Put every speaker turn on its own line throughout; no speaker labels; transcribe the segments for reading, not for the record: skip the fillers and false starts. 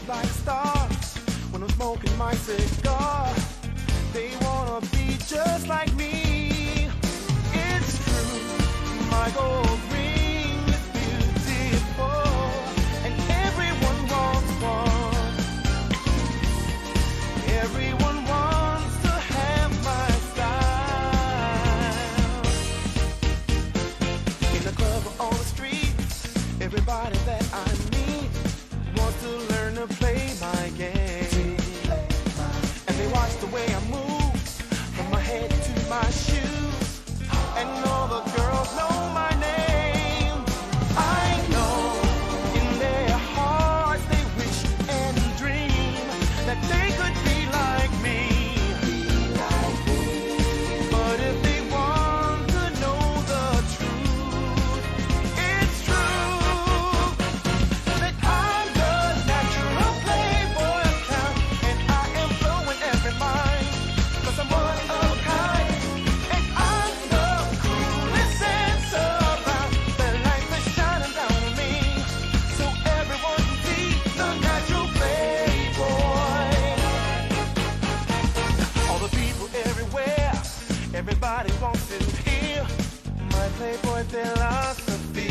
like stars when I'm smoking my cigar. They wanna be just like me. It's true, my gold ring is beautiful, and everyone wants one. Everyone wants to have my style. In the club or on the street, everybody that I meet wants to learn to play my game. And they watch the way I move, from my head to my shoes, and all the girls know my name. I know in their hearts they wish and dream that they could be like me. But if they want to know the truth, it's true that I'm the natural playboy of town, and I am blowing every mind, 'cause I'm one of a kind, and I'm the coolest dancer around. The light is shining down on me, so everyone can see the natural playboy. All the people everywhere, everybody wants to hear my playboy philosophy.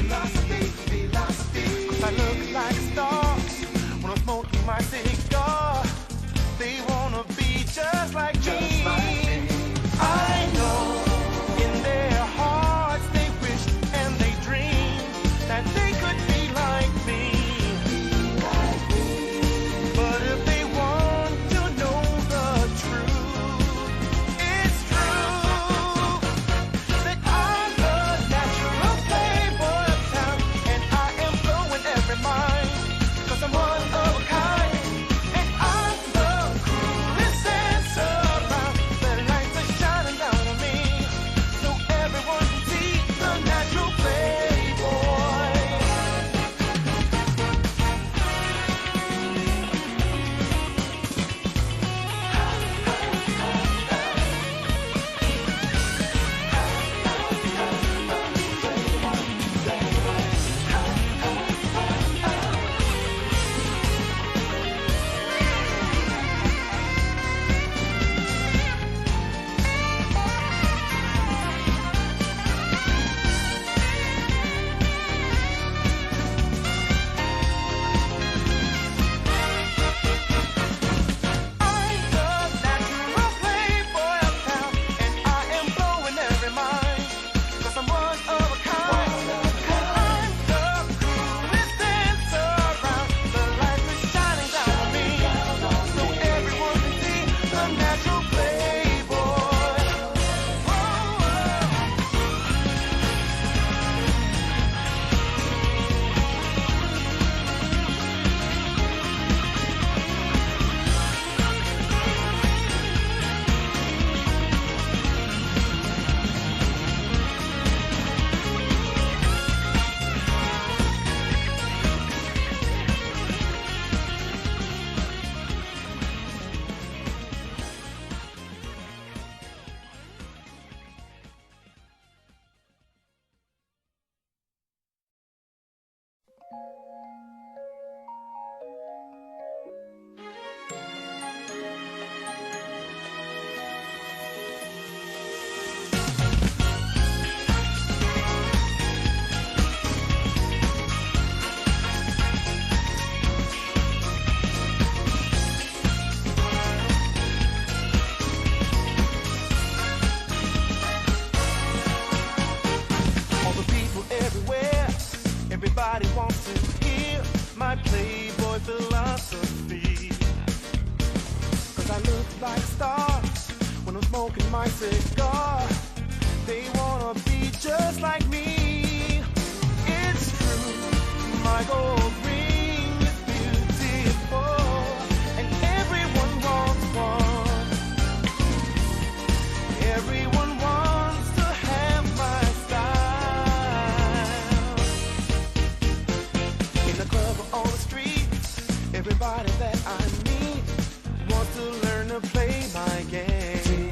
'Cause I look like stars when I'm smoking my cigar. They wanna be just like me. I know in their hearts they wish and they dream that they could be like me. But if they want to know the truth, it's true that I'm the natural playboy of town, and I am blowing every mind, 'cause I'm one of a kind, and I'm the coolest dancer around. The lights are shining down on me, so everyone can see the natural playboy. I'm the natural playboy of town, and I am blowing every mind, 'cause I'm one of a kind, and I'm the coolest dancer around. The light is shining down on me, so everyone can see the natural playboy. All the people everywhere, everybody wants to hear my playboy philosophy. 'Cause I look like stars when I'm smoking my cigar. They wanna be just like me. It's true, my gold ring is beautiful, and everyone wants one. Everyone wants to have my style. In the club or on the street, everybody that I meet wants to learn to play my game.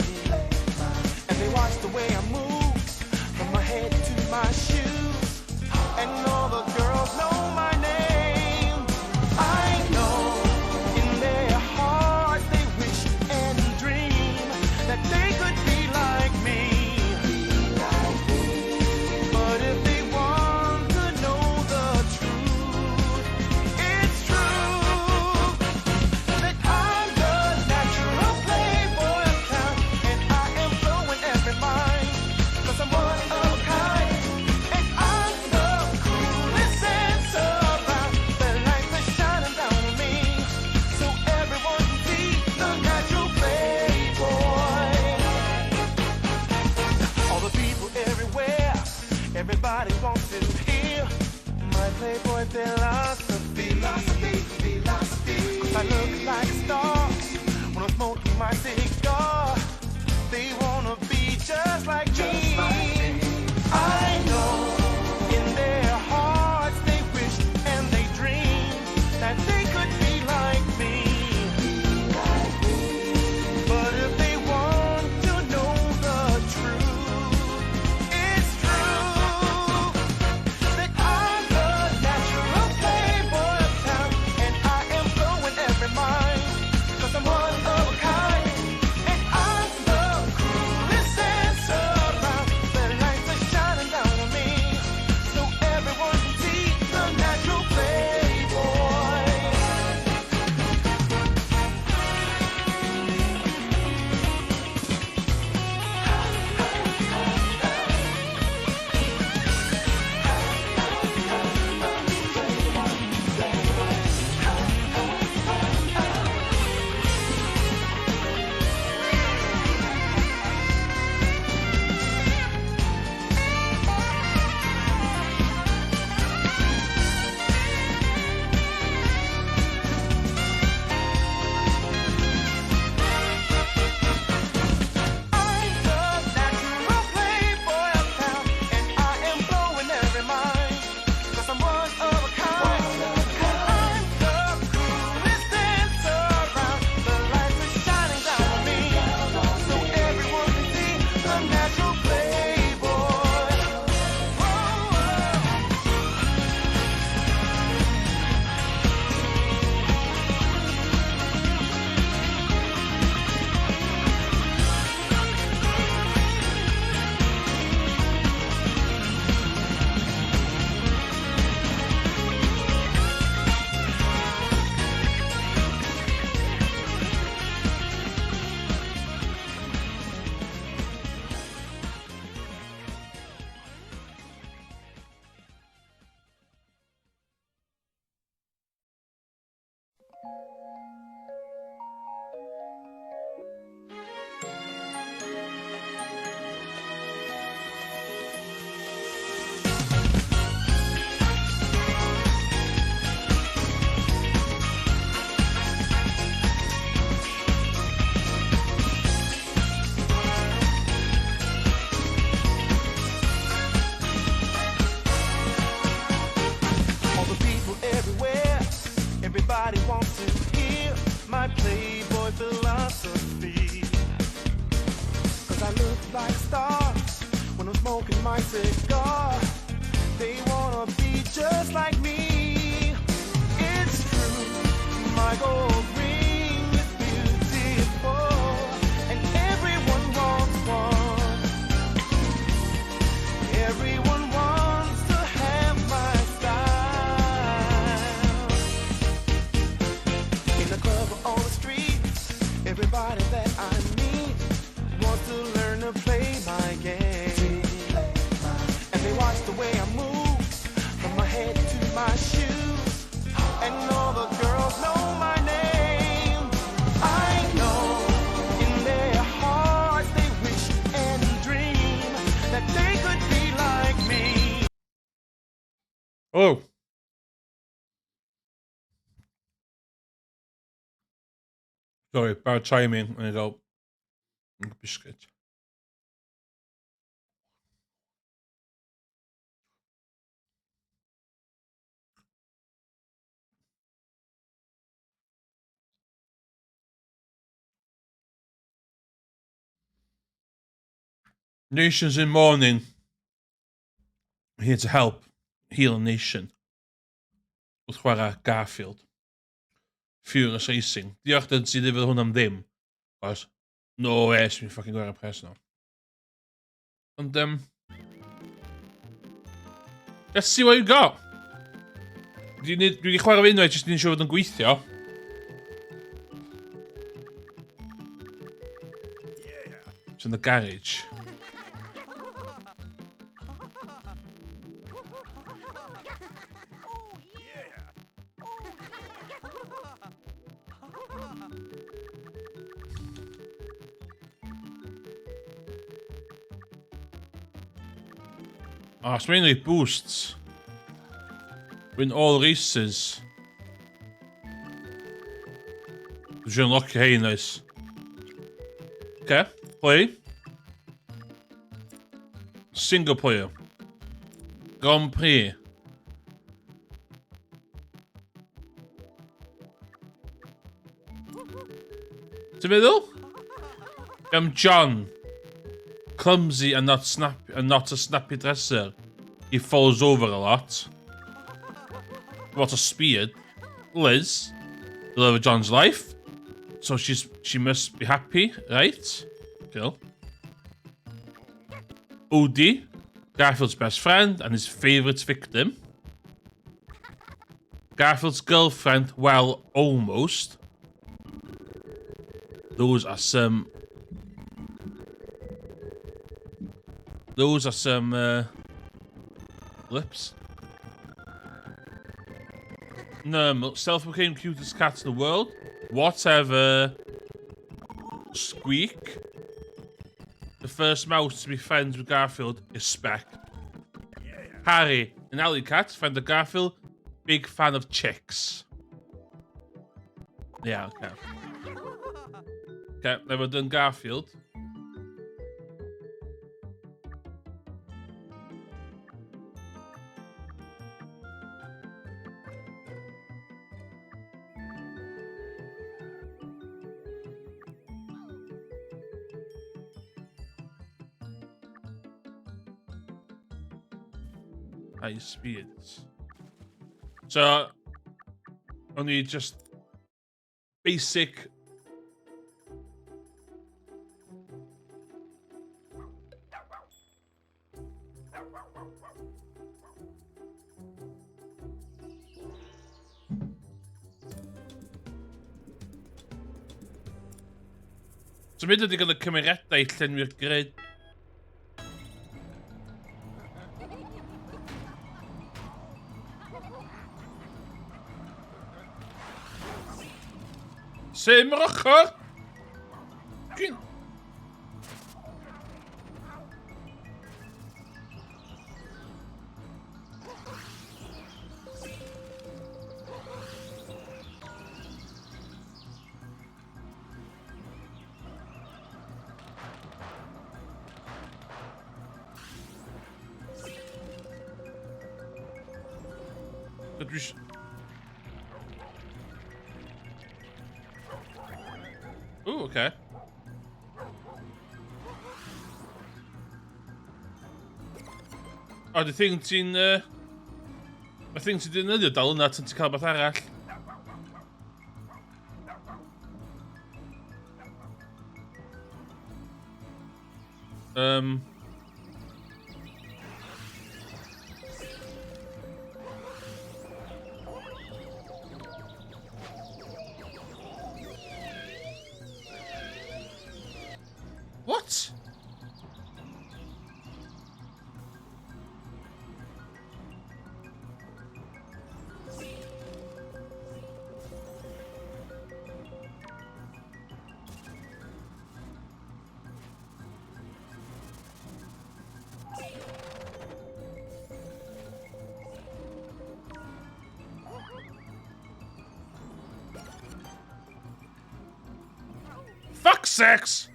And they watch the way I move, from my head to my shoes, and all the girls know my name. I know All the people everywhere, everybody wants to hear my Playboy philosophy. Cause I look like stars when I'm smoking my cigar. They wanna be just like me. It's true, my gold ring is beautiful, and everyone wants one. Everyone wants to have my style. In the club or on the streets, everybody that I meet wants to learn to play my game. And they watch the way I move from my head to my shoes, and all the girls know my name. I know in their hearts they wish and dream that they could be like me.
Oh. Sorry, bad timing. En ik al een biscuit. Nations in mourning. Here to help heal a nation. Wrth chwarae Garfield. Furious Racing. Diolch dyn sydd efo hwn am ddim. Os, no way, sy'n fucking gwario pres no. Ond, let's see what you got. Dwi wedi chwarae fe unwaith, jyst ni'n siŵr fod yn gweithio. It's in the garage. Oh, it's mainly boosts. Win all races. Did you unlock your nice? Okay, play. Single player. Grand Prix. To middle? John. Clumsy and not a snappy dresser. He falls over a lot. What a speed. Liz. The love of John's life. So she must be happy, right? Cool. Odie. Garfield's best friend and his favourite victim. Garfield's girlfriend, well, almost. Those are some lips. Normal. Self-proclaimed cutest cat in the world. Whatever. Squeak. The first mouse to be friends with Garfield is Speck. Harry, an alley cat, friend of Garfield. Big fan of chicks. Yeah, okay. Okay, never done Garfield. High speeds. So, only just basic. So mynd ydi gael y cymeradau llenwi'r grid. Sym yr ochr! Dwi'n... Dwi... Ooh, okay. O, di thing ti'n... Mae thing ti'n defnyddio dal yna tan ti'n cael beth arall. What? Fuck sex!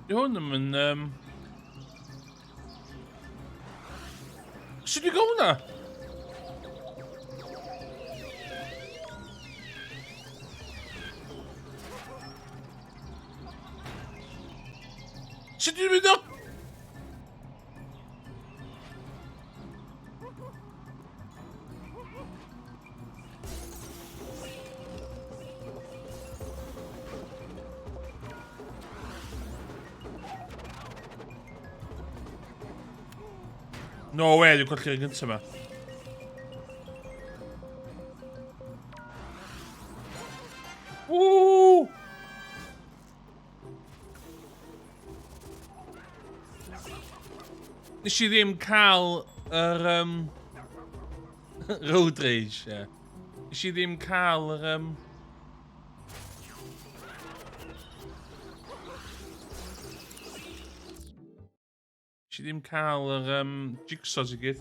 Di hwn yn... Sut dwi'n go hwnna? Sut dwi'n mynd o? No way, dwi'n colli'r gyntaf yma. Woo! Nes I ddim cael yr road rage, ie. Nes I ddim cael yr Nes I ddim cael yr jigsaws I gyd.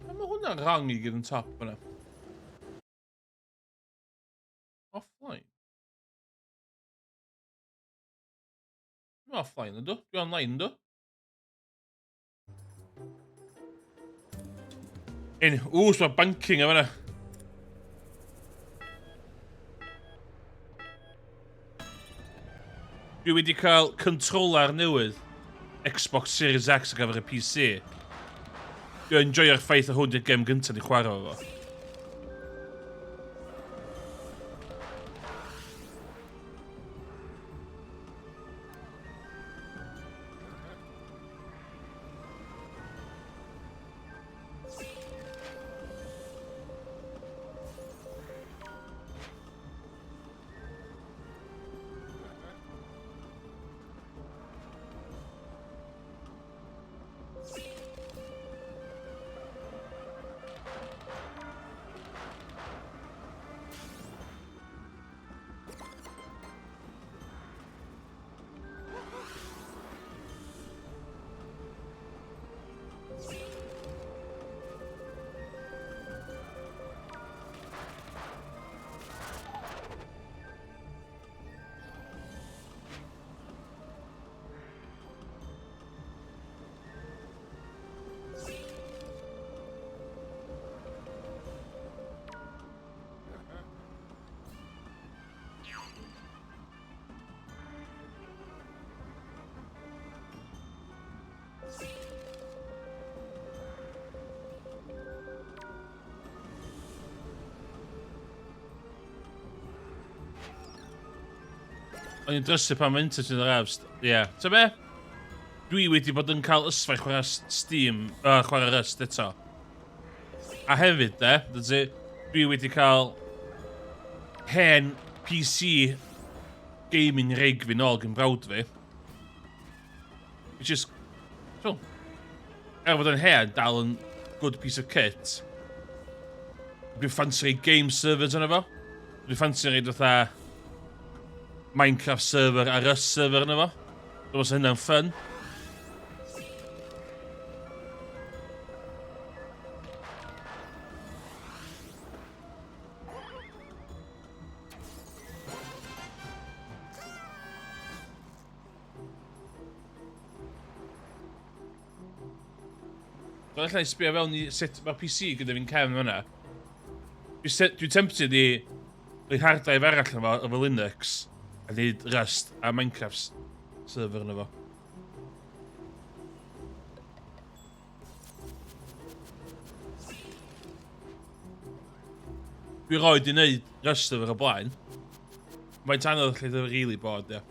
Mae hwnna'n rang I gyd yn top yna. Offline. Dwi'n offline ydw? Dwi'n online ydw? Mae banking am yna. Dwi wedi cael controller newydd Xbox Series X ar gyfer y PC. Dwi'n enjoyo'r ffaith o hwn di'r gem gyntaf ni chwarae o fo. O'n i'n drysu pan mae internet yn yr efs. Ie. Ta be? Dwi wedi bod yn cael ysfai chwarae Steam, chwarae Rust eto. A hefyd, dwi wedi cael hen PC gaming rig fi nôl gyn brawd fi. Which is... So, fod yn hen, dal yn good piece of kit. Dwi'n fancy game servers yna fo. Dwi'n fancy reid fatha Minecraft server a Rust server yna fo. Dwi'n meddwl hynna'n fun. Dwi'n allai sbio fewn i sut mae'r PC gyda fi'n cefn fyna. Dwi'n tempted i rhoi hard drive arall yna fo, efo Linux, a neud Rust a Minecraft server yna fo. Dwi roed i neud Rust efo'r blaen. Mae'n anodd lle dwi'n really bod, ie.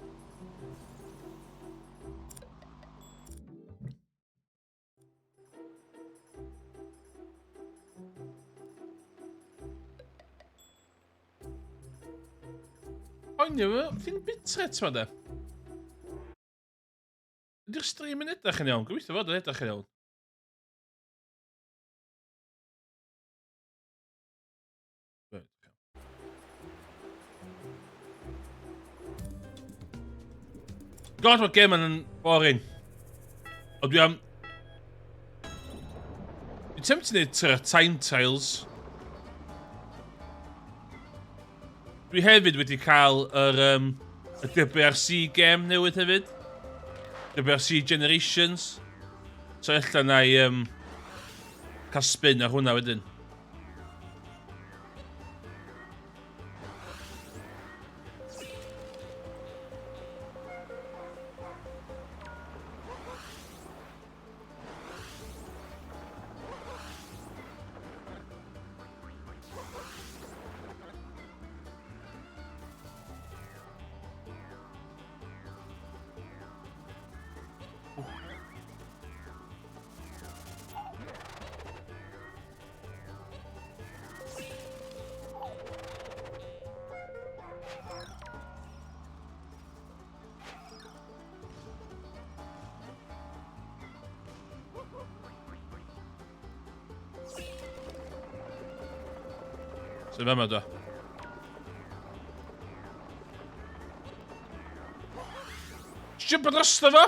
O'n yw, fi'n bitrate ma de. Ydy'r stream yn edrych yn iawn? Gobeithio fod yn edrych yn iawn. God, mae'r game yn boring. O dwi am... Dwi'n tempted i neud time trials. Dwi hefyd wedi cael y DBRC game newydd hefyd. DBRC Generations. So ella na i cael spin ar hwnna wedyn. So fama da. Stupid drosto fo!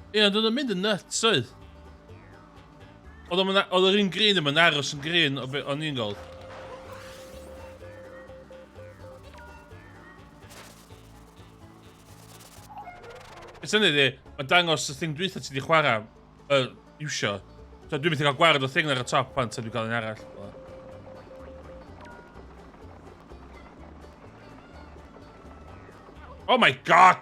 Ie, ond oedd yn mynd yn nuts, oedd? Oedd yr un green yma'n aros yn green o'n i'n gold. Beth sy'n ei, mae'n dangos y thing dwytha ti di chwarae, iwsio. So dwi'n mynd i gael gwared o thing ar y top pan ta dwi'n cael un arall. Oh my god!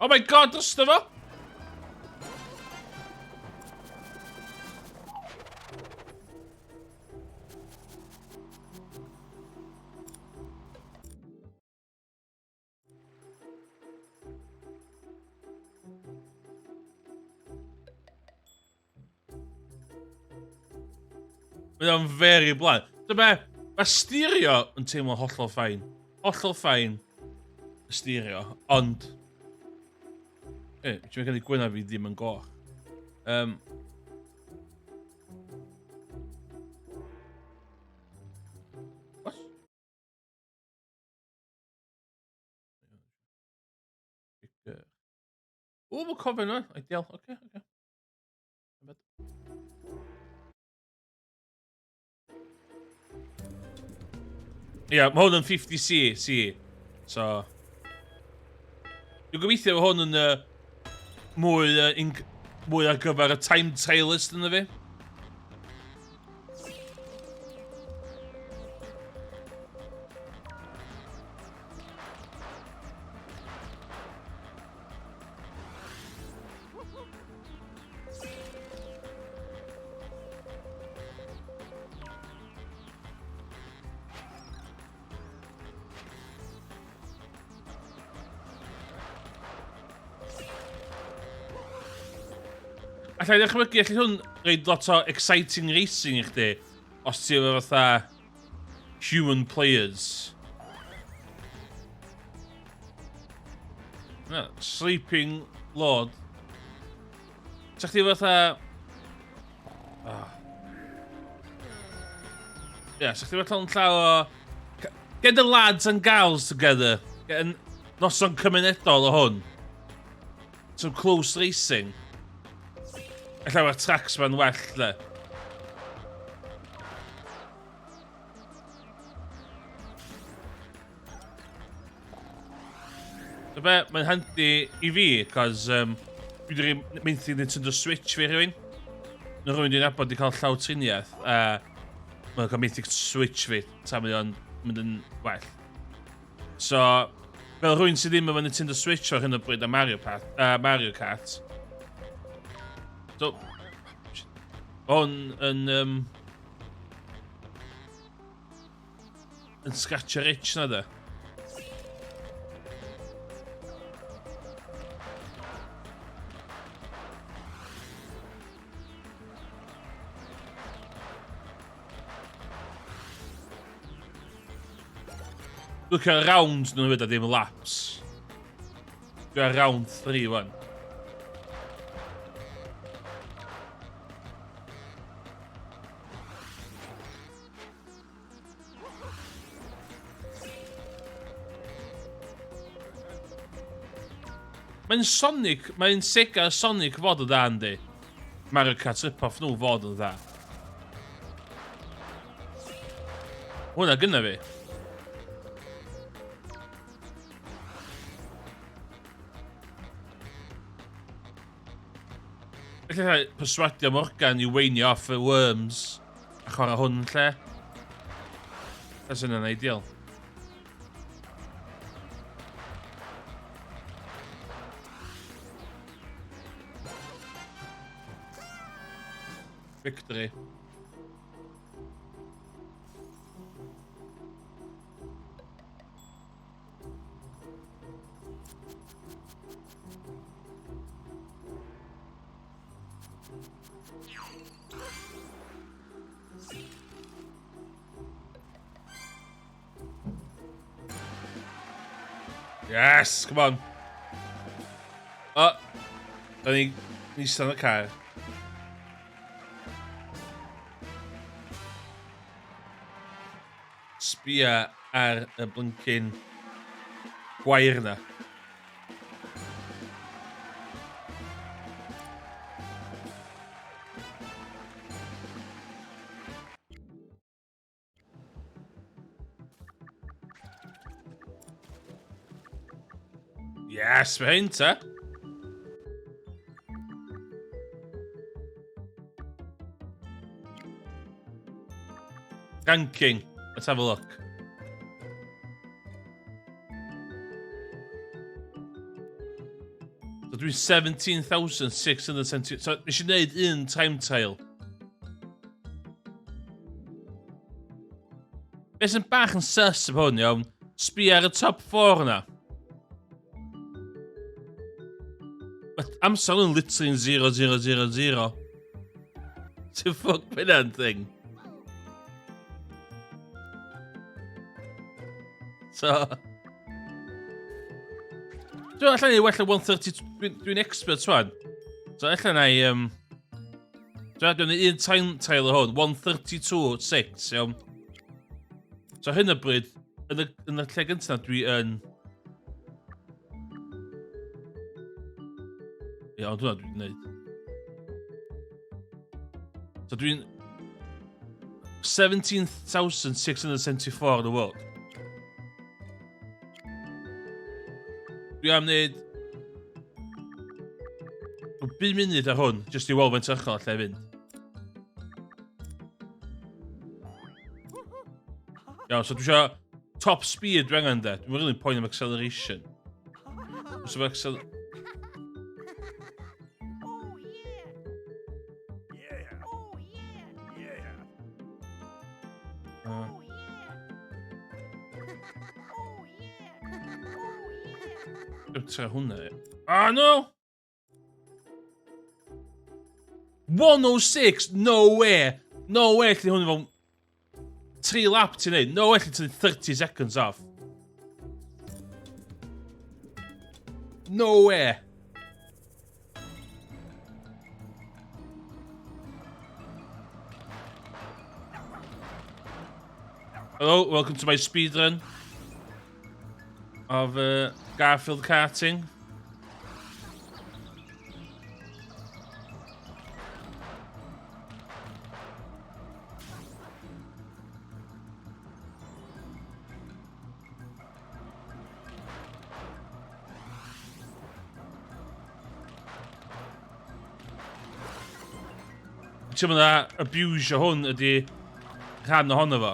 Oh my god, dysto fo! Mae o'n very bland. Dyma, mae stereo yn teimlo hollol ffain. Hollol ffain. Y stereo, ond... Ti'n mynd gwyna fi ddim yn goch. What? O, mae'n cofio yna. Ideal, oce. Ia, mae hwn yn 50C. So... Dwi'n gobeithio bod hwn yn mwy ar gyfer y time trailist yna fi. Allai ddechmygu, allai hwn reid lot o exciting racing i chdi, os ti efo fatha human players. No, Sleeping Lord. Sa chdi efo fatha... Sa chdi efo fatha llaw o... Get the lads and gals together. Get a noson cymunedol o hwn. Some close racing. Alla mae'r tracks ma'n well, le. Dyma, mae'n handi i fi, cos dwi wedi mynd i Nintendo Switch fi rhywun. Na rhywun di'n abod i cael llaw triniaeth, a mae'n cael mynd i Switch fi, ta mae o'n mynd yn well. So, fel rhywun sydd ddim efo Nintendo Switch ar hyn o bryd a Mario Kart, so, hwn yn scratch a itch na da. Look at round nhw'n wedi ddim laps. Dwi ar round 3 wan. Mae'n Sonic, mae'n Sega Sonic fod o dda, yndi. Mario Kart rip-off nhw fod o dda. Hwna gynna fi. Felly perswadio Morgan i weinio off y worms a chwarae hwn yn lle. That's yna'n ideal. Victory. Yes, come on. Oh, da ni stand y car. Sbia ar y blinkin gwair na. Yes, mae hyn ta. Ranking. Let's have a look. So dwi'n 17,670. So nes i wneud un time trial. Be sy'n bach yn sus efo hwn, iawn, sbi ar y top 4 yna. Amser yn literally 0,000. To fuck with that thing. So... Dwi'n allan i well o 130... Dwi'n expert swan. So allan i... Dwi'n un time trial o hwn. 132.6, iawn. So hyn o bryd, yn y lle gyntaf dwi yn... Ie, ond hwnna dwi'n gwneud. So dwi'n 17,674 yn y world. Dwi am wneud 5 munud ar hwn, jyst i weld faint ychel lle fynd. Iawn, so dwi eisiau top speed dwi angen de. Dwi'n rili'n poen am acceleration. So fe Tra hwnna. Ah, no! 106! No way! No way lle hwnna fel 3 lap ti'n neud. No way lle ti'n 30 seconds off. No way! Hello, welcome to my speedrun of Garfield Karting. Ti'n mynd a abuse hwn ydi rhan ohono fo.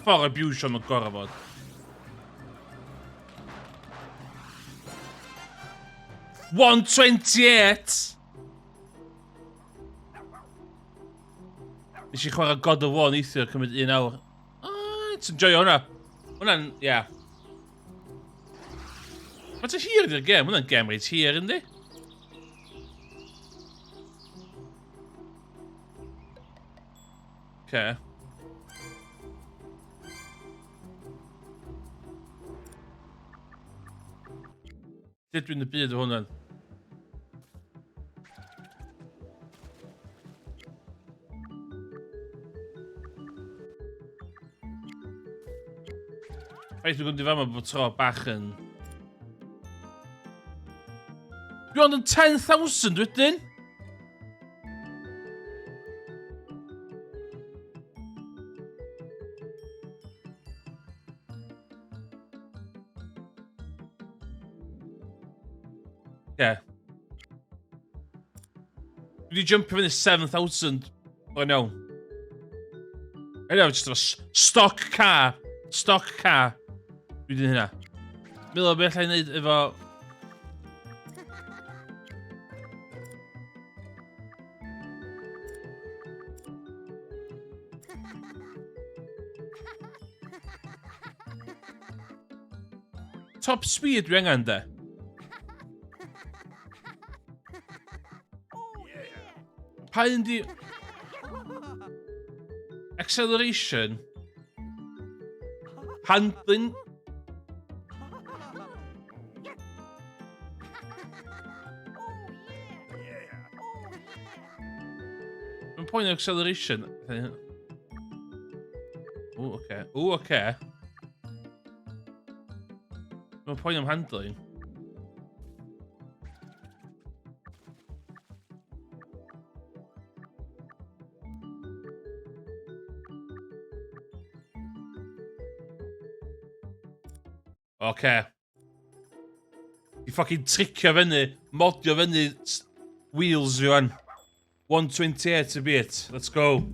Ffordd abuse o'n gorau fod. $128! Nes i chwarae God of War neithiwr cymryd 1 awr. Let's enjoy hwnna. Hwnna'n, ia. Faint o hir ydy'r gem? Hwnna'n gem reit hir, yndi? Okay. Lle dwi'n y byd o hwnna'n? Faith dwi'n gwneud fama bod tro bach yn... Dwi ond yn 10,000 wedyn? Yeah. Dwi wedi jumpio fyny 7,000 o'n iawn. Anyway, just efo stock car. Stock car. Dwi wedi hynna. Milo, beth allai wneud efo... Top speed dwi angen de. Pa un di... Acceleration. Handling. point of acceleration? Oh, okay. Oh, okay. No point of handling. Okay. You fucking trickio fyny, modio fyny wheels rwan. 128 a bit. Let's go.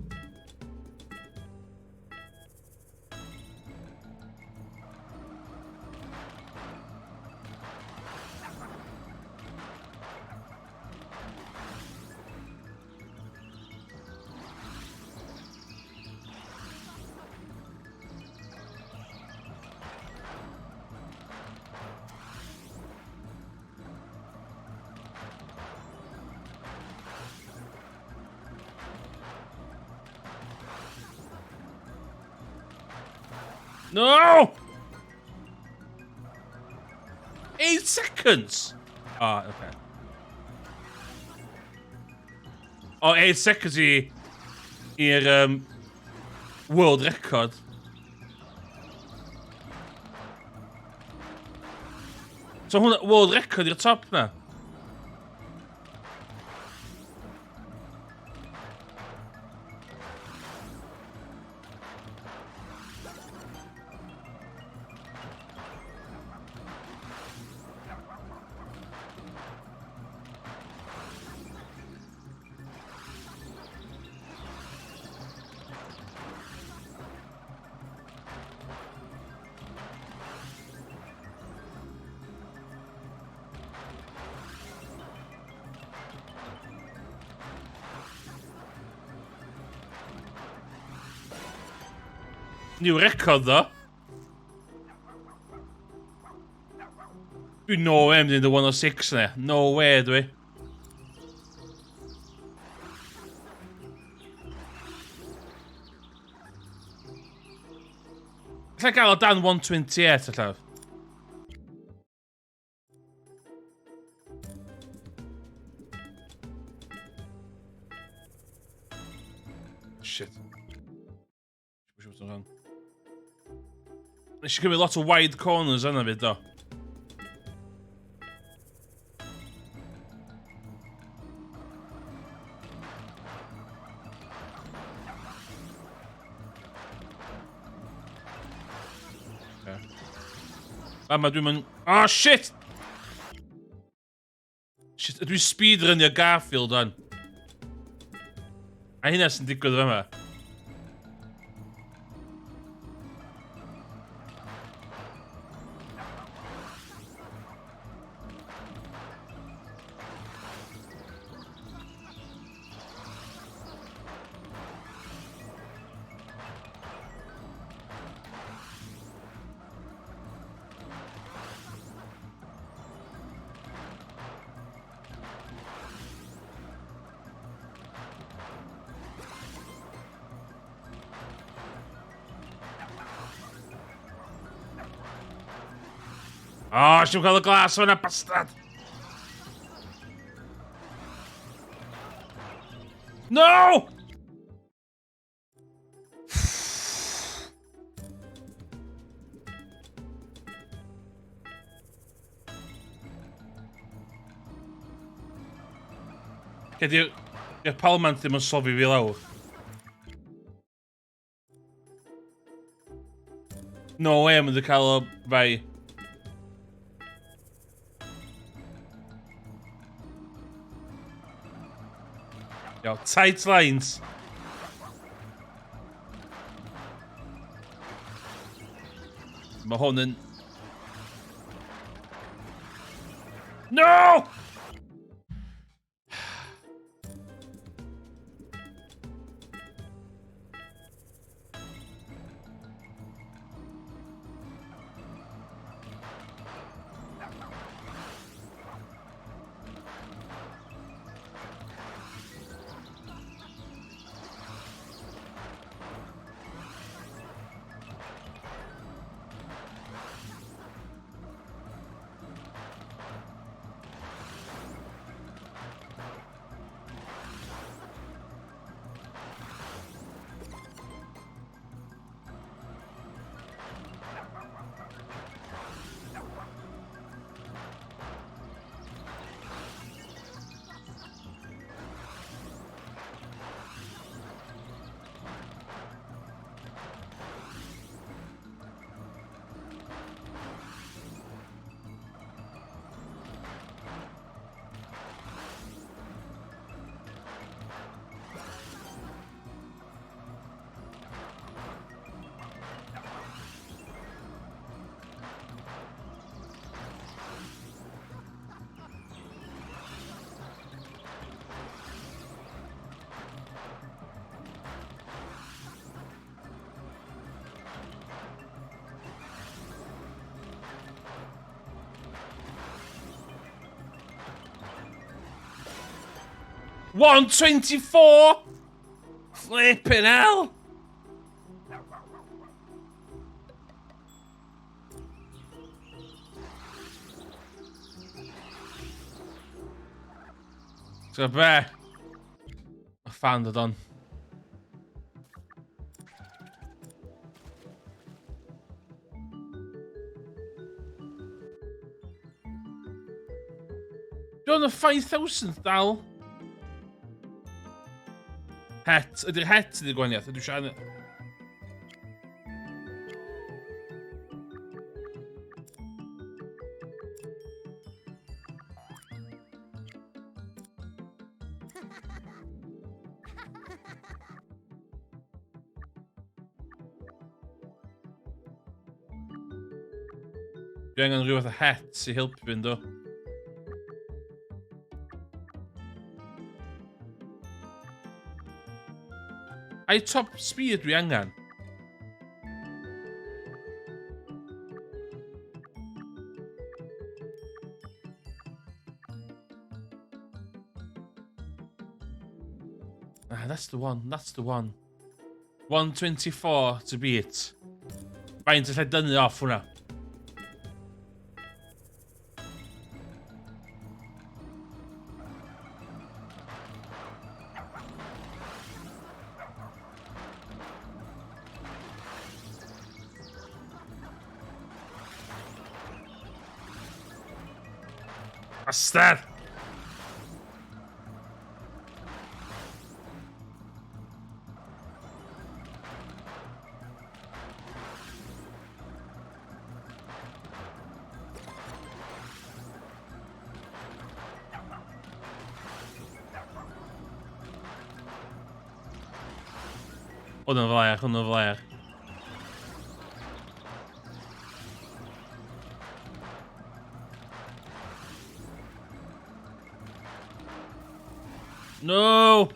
No! 8 seconds! Ah, okay. Oh, 8 seconds i'r world record. So hwnna, world record i'r top na? New record, though. Dwi no way am mynd i 106 ne. No way, dwi. Alla gael o dan 128, alla. Shit. Nes i gymryd lot o wide corners yna fyd, do. Ma dwi'n mynd... Oh, shit! Shit, dwi'n speedrunio Garfield, o'n. A hynna sy'n digwydd yma. Oh, siw'n cael y glas o'na, bastard! No! Di'r palmant ddim yn sofi fi lawr. No way, I'm mynd i cael o fai. Yo, tight lines. Mae hwn yn... No! 124. Flipping hell. So I found it on. Do'n y 5,000 dal. Het. Ydy'r het ydy'r gwahaniaeth. Ydw siarad... Dwi angen rhyw fath o het i helpu fynd o. Ai top speed dwi angen? Ah, that's the one, that's the one. 124 to beat. Faint allai dynnu off hwnna. Bastard! Hwn yn flaiach, hwn yn flaiach. No!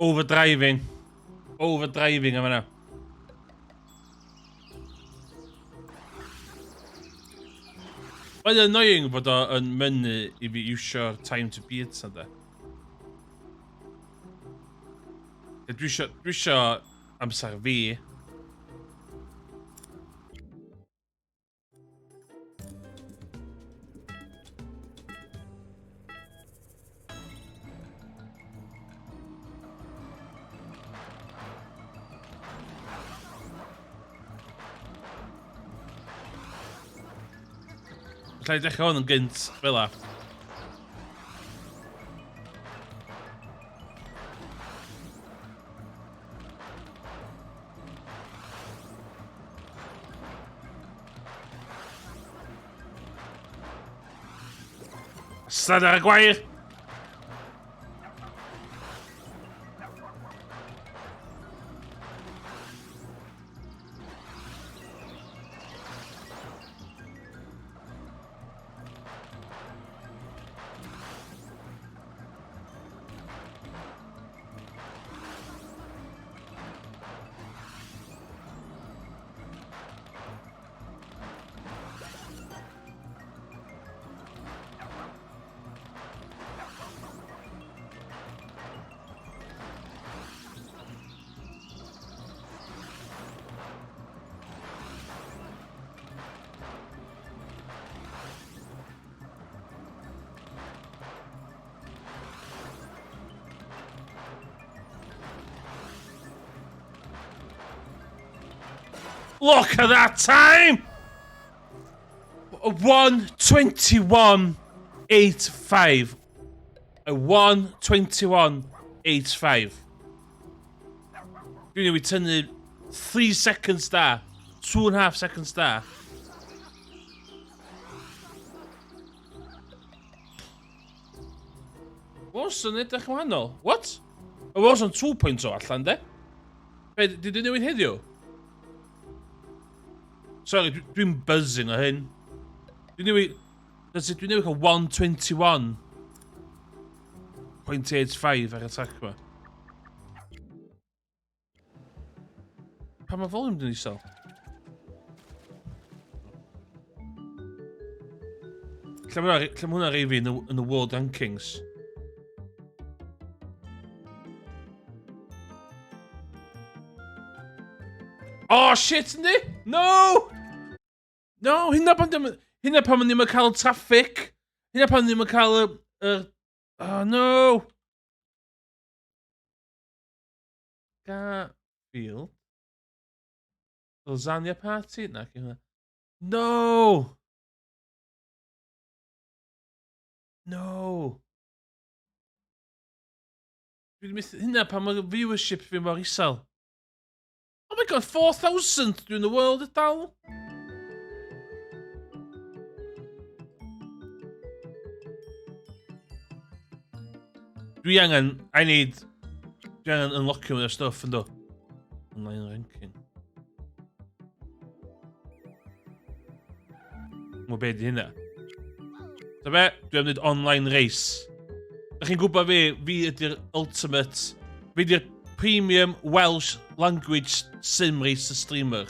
Overdriving. Overdriving am yna. Mae'n annoying bod o'n mynnu I fi iwsio'r time to beat sa de. Dwi isio amser fi. Allai dechrau hwn yn gynt fel la. Stad ar y gwair! Look at that time! 1:21.85. 1:21.85. Dwi'n newid tynnu 3 seconds da. 2.5 seconds there. What's yn edrych yn wahanol? What? O was on 2.0 allan, de? Be, did you newid heddiw? Sorry, dwi'n buzzing o hyn. Dwi'n newid cael 121.85 ar y track ma. Pa mae volume dyn ni sel? Lle mae hwnna rei fi yn y World Rankings? Oh shit, yndi? No! No, hynna pan ddim yn cael traffic. Hynna pan ddim yn cael oh no! Garfield? Lasagna party? Na, hynna. No! No! Hynna pan mae viewership fi mor isel. Oh my god, 4,000 dwi'n the world y dal. Dwi angen unlockio mewn stuff yn do. Online ranking. Mo be di hynna. Ta be, dwi am wneud online race. Dach chi'n gwybod fi ydy'r ultimate, fi ydy'r premium Welsh language sim race streamer.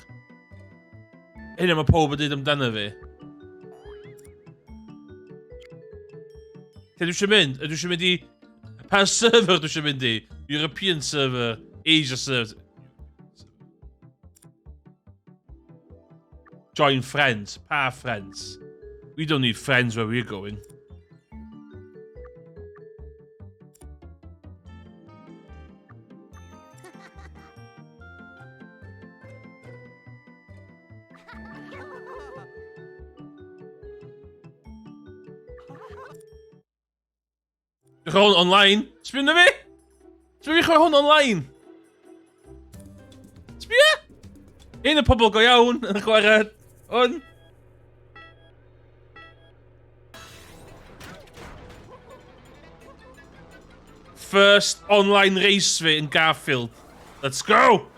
Hynna mae pob yn dweud amdano fi. Lle dwi eisiau mynd? Dwi eisiau mynd i... Pa server dwi eisiau mynd i? European server, Asia server. Join friends. Pa friends? We don't need friends where we're going. Chwarae hwn online. Sbio na fi? Sbio fi chwarae hwn online? Sbio? Un y pobl go iawn yn chwarae hwn. First online race fi in Garfield. Let's go!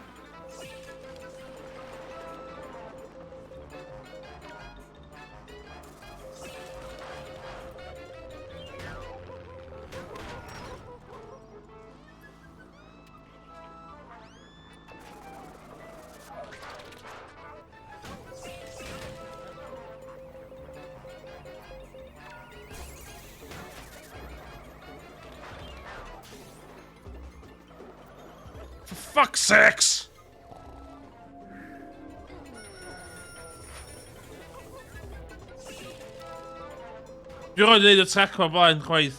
For fuck's sakes! Dwi'n rhaid i wneud y track ma blaen, chwaith.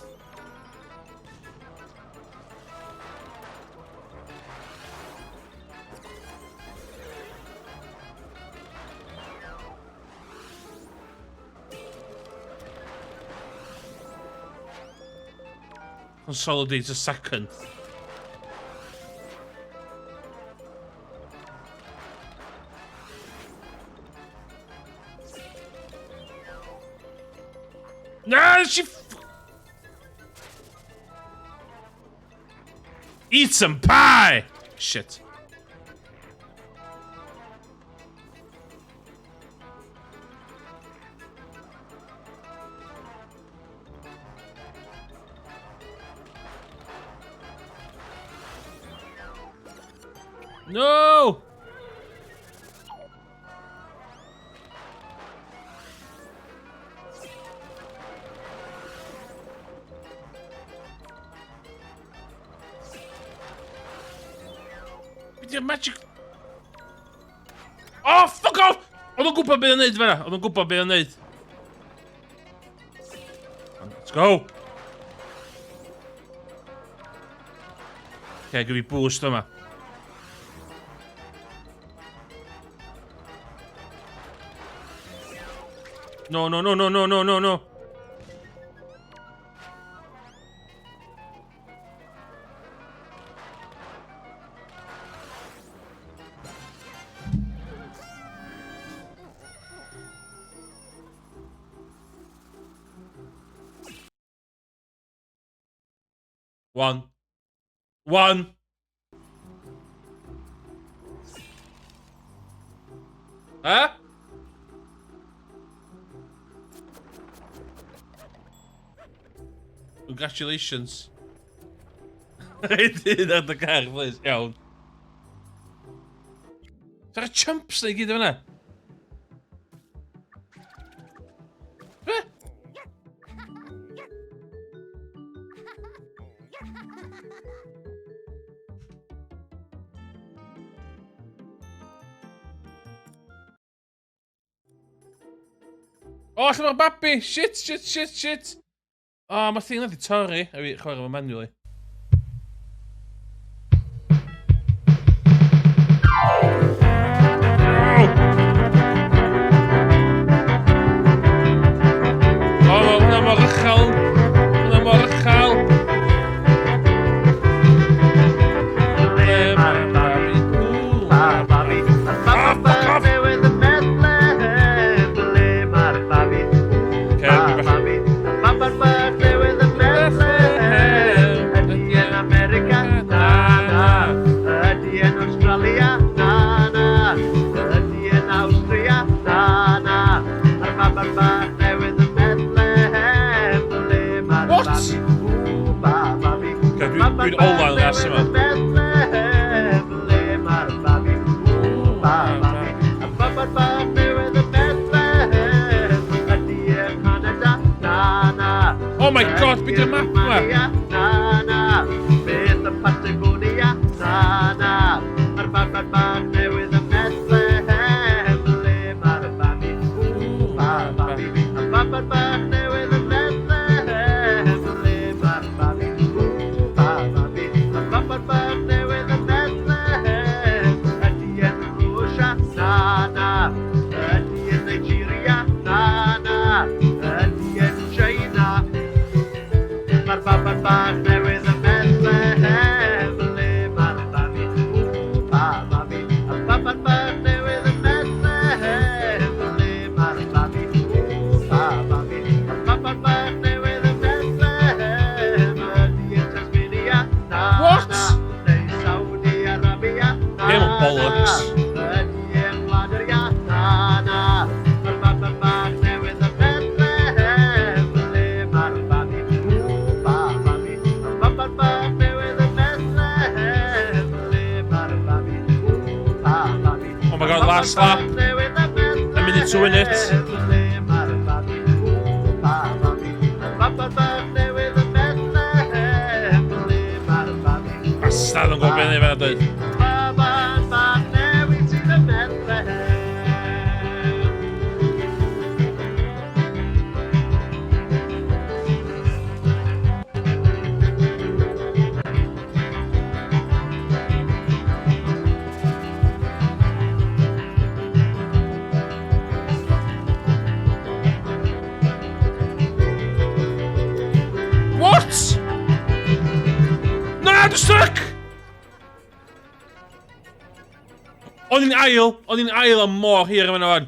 Consolidate a second. No, she eat some pie! Shit. No! Your magic. Oh, fuck off! Oedd o'n gwybod beth yn neud fe. Oedd o'n gwybod beth yn neud. Let's go. Okay, give me boost yma. No, no, no, no, no, no, no, no. One. One. Huh? Congratulations. Dyn ar dy car, please. Iawn. Sa'r chumps na i gyd o fyna? Be? O, lle mae'r babi? Shit, shit, shit, shit. O, mae'r thing na di torri. A fi chwarae fo manually. O, hwnna mor uchel. Hwnna mor uchel. Ble mae'r babi? Dwi'n ola yn gas yma. Oh my god, beth yw'r map yma? Oh my god, last lap. A minute to win it. Bastard yn gwybod beth neu fe dweud. What? Na, dwi'n stuck! O'n i'n ail am mor hir yma fan.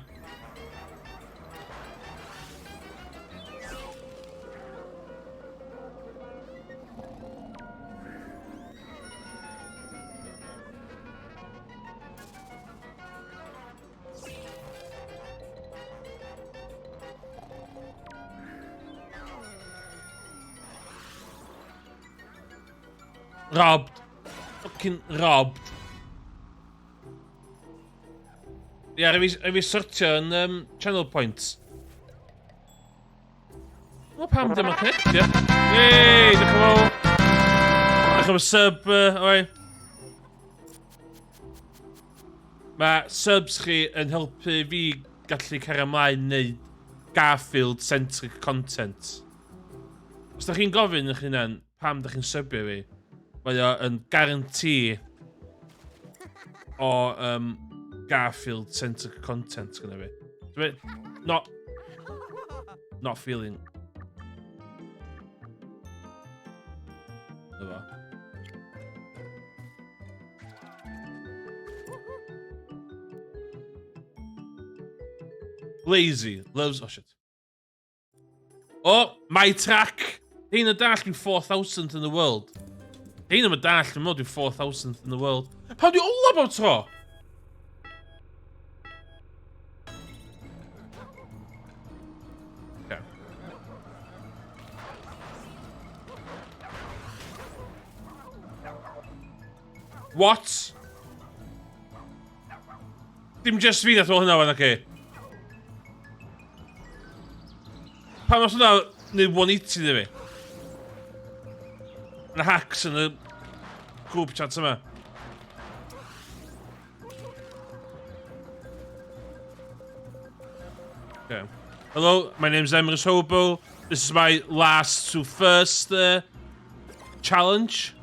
Robbed. Fucking robbed. Ie, rhaid fi sortio yn channel points. O, pam dim yn connectio? Yey, diolch yn fawr. Diolch am y sub, oi. Mae subs chi yn helpu fi gallu cario ymlaen neud Garfield-centric content. Os da chi'n gofyn eich hunan pam da chi'n subio fi, mae o yn guarantee o Garfield-centric content gyda fi. Dwi'n not feeling. Dyma. Lazy loves. Oh shit. Oh, my track. Hyn y dall yw 4,000 in the world. Ein am y dall, dwi'n meddwl dwi'n 4,000th in the world. Pan dwi'n ola bob tro? Okay. What? Dim just fi nath o hwnna fan, oce. Pan os hwnna, neu 180 ddi fi. Yn y hacks yn y group chat yma. Okay. Hello, my name's Emrys Hobo. This is my last to first challenge.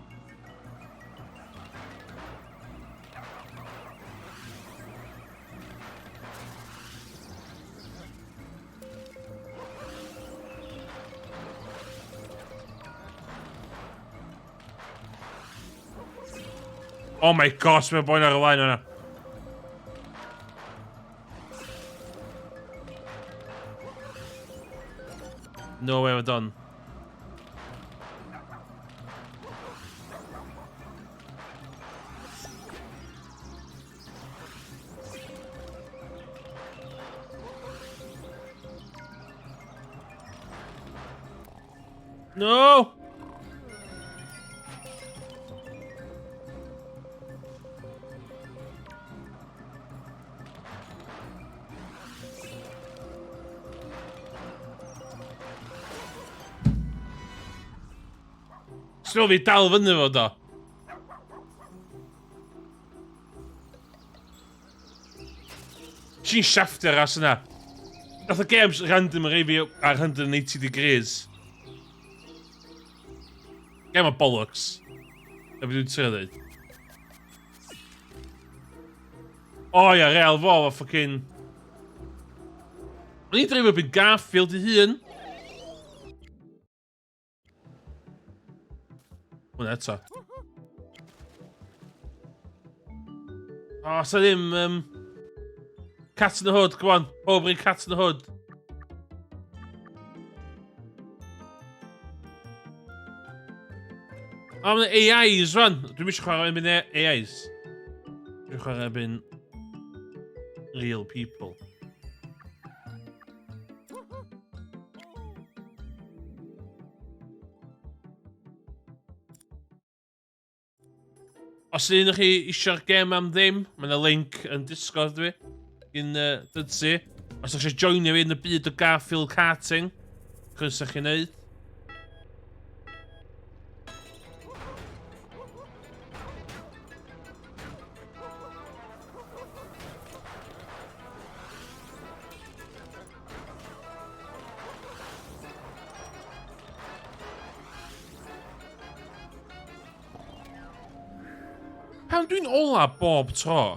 Oh my gosh, mae'n boi'n ar y line yna. No way we're done. No! Still fi dal fyny fo do. Ti'n siaftio'r as yna. Nath y games random rei fi ar 180 degrees. Game o bollocks. E fi dwi'n trio dweud. O ia, real fo ffocin... O'n i'n dreifio byd Garfield i hun. Hwna eto. O, sa ddim... Cat in the Hood, go on. Pob rhaid Cat in the Hood. O, mae'n AIs, rwan. Dwi'n mysio chwarae ebyn AIs. Dwi'n chwarae ebyn... real people. Os ydyn chi eisiau'r gem am ddim, mae yna link yn Discord fi. Yn dydsi. Os ydych chi'n joinio fi yn y byd o Garfield Karting, croeso chi wneud. Pan dwi'n ola bob tro?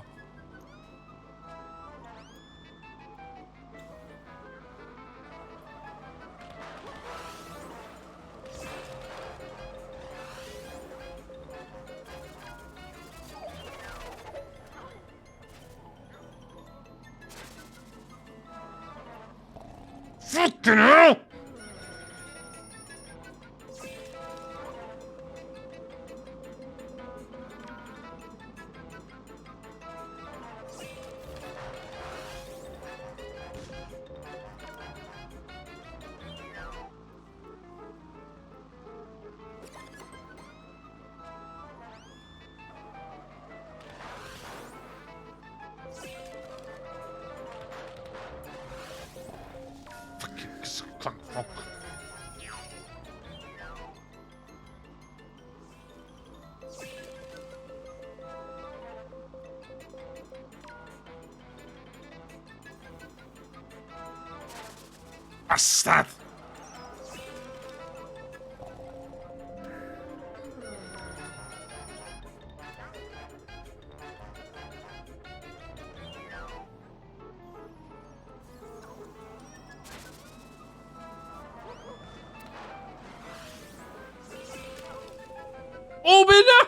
Fucking hell! Fuck. Bastard! O, be na?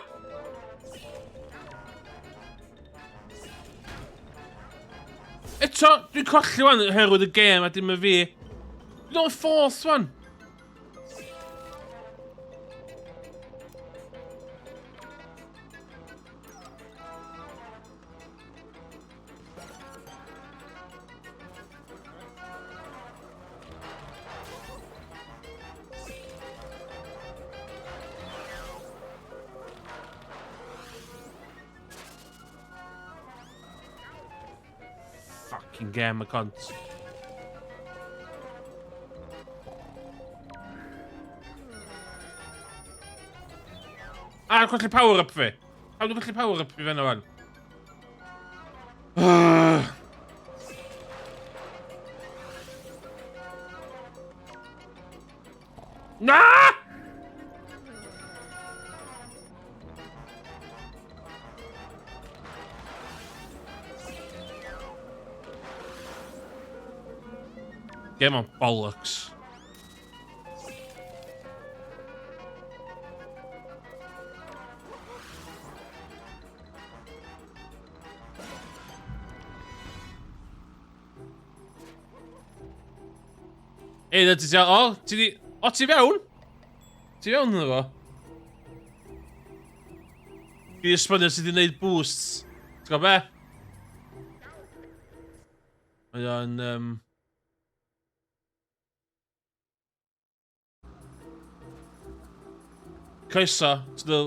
Eto, dwi'n colli wan herwydd y gêm a dim y fi. Dwi'n o'n fourth wan. fucking game, I can't. Ah, colli power-up fi. How dwi'n colli power-up fi fan o'n? Na! Game on bollocks. Ei, na ti ti... O, ti di... O, ti fewn? Ti fewn yna fo? Fi esbonio sydd wedi gwneud boosts. T'w gwybod be? Mae o'n... Croeso to the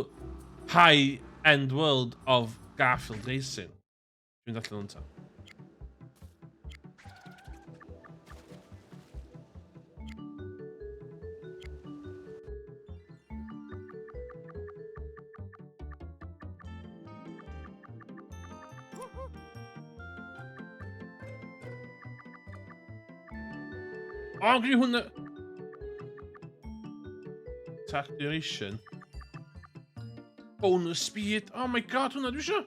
high-end world of Garfield Racing. Dwi'n allan o'n ta. O, gyd hwnna... Attack duration. Bonus speed. Oh my god, hwnna dwi isio.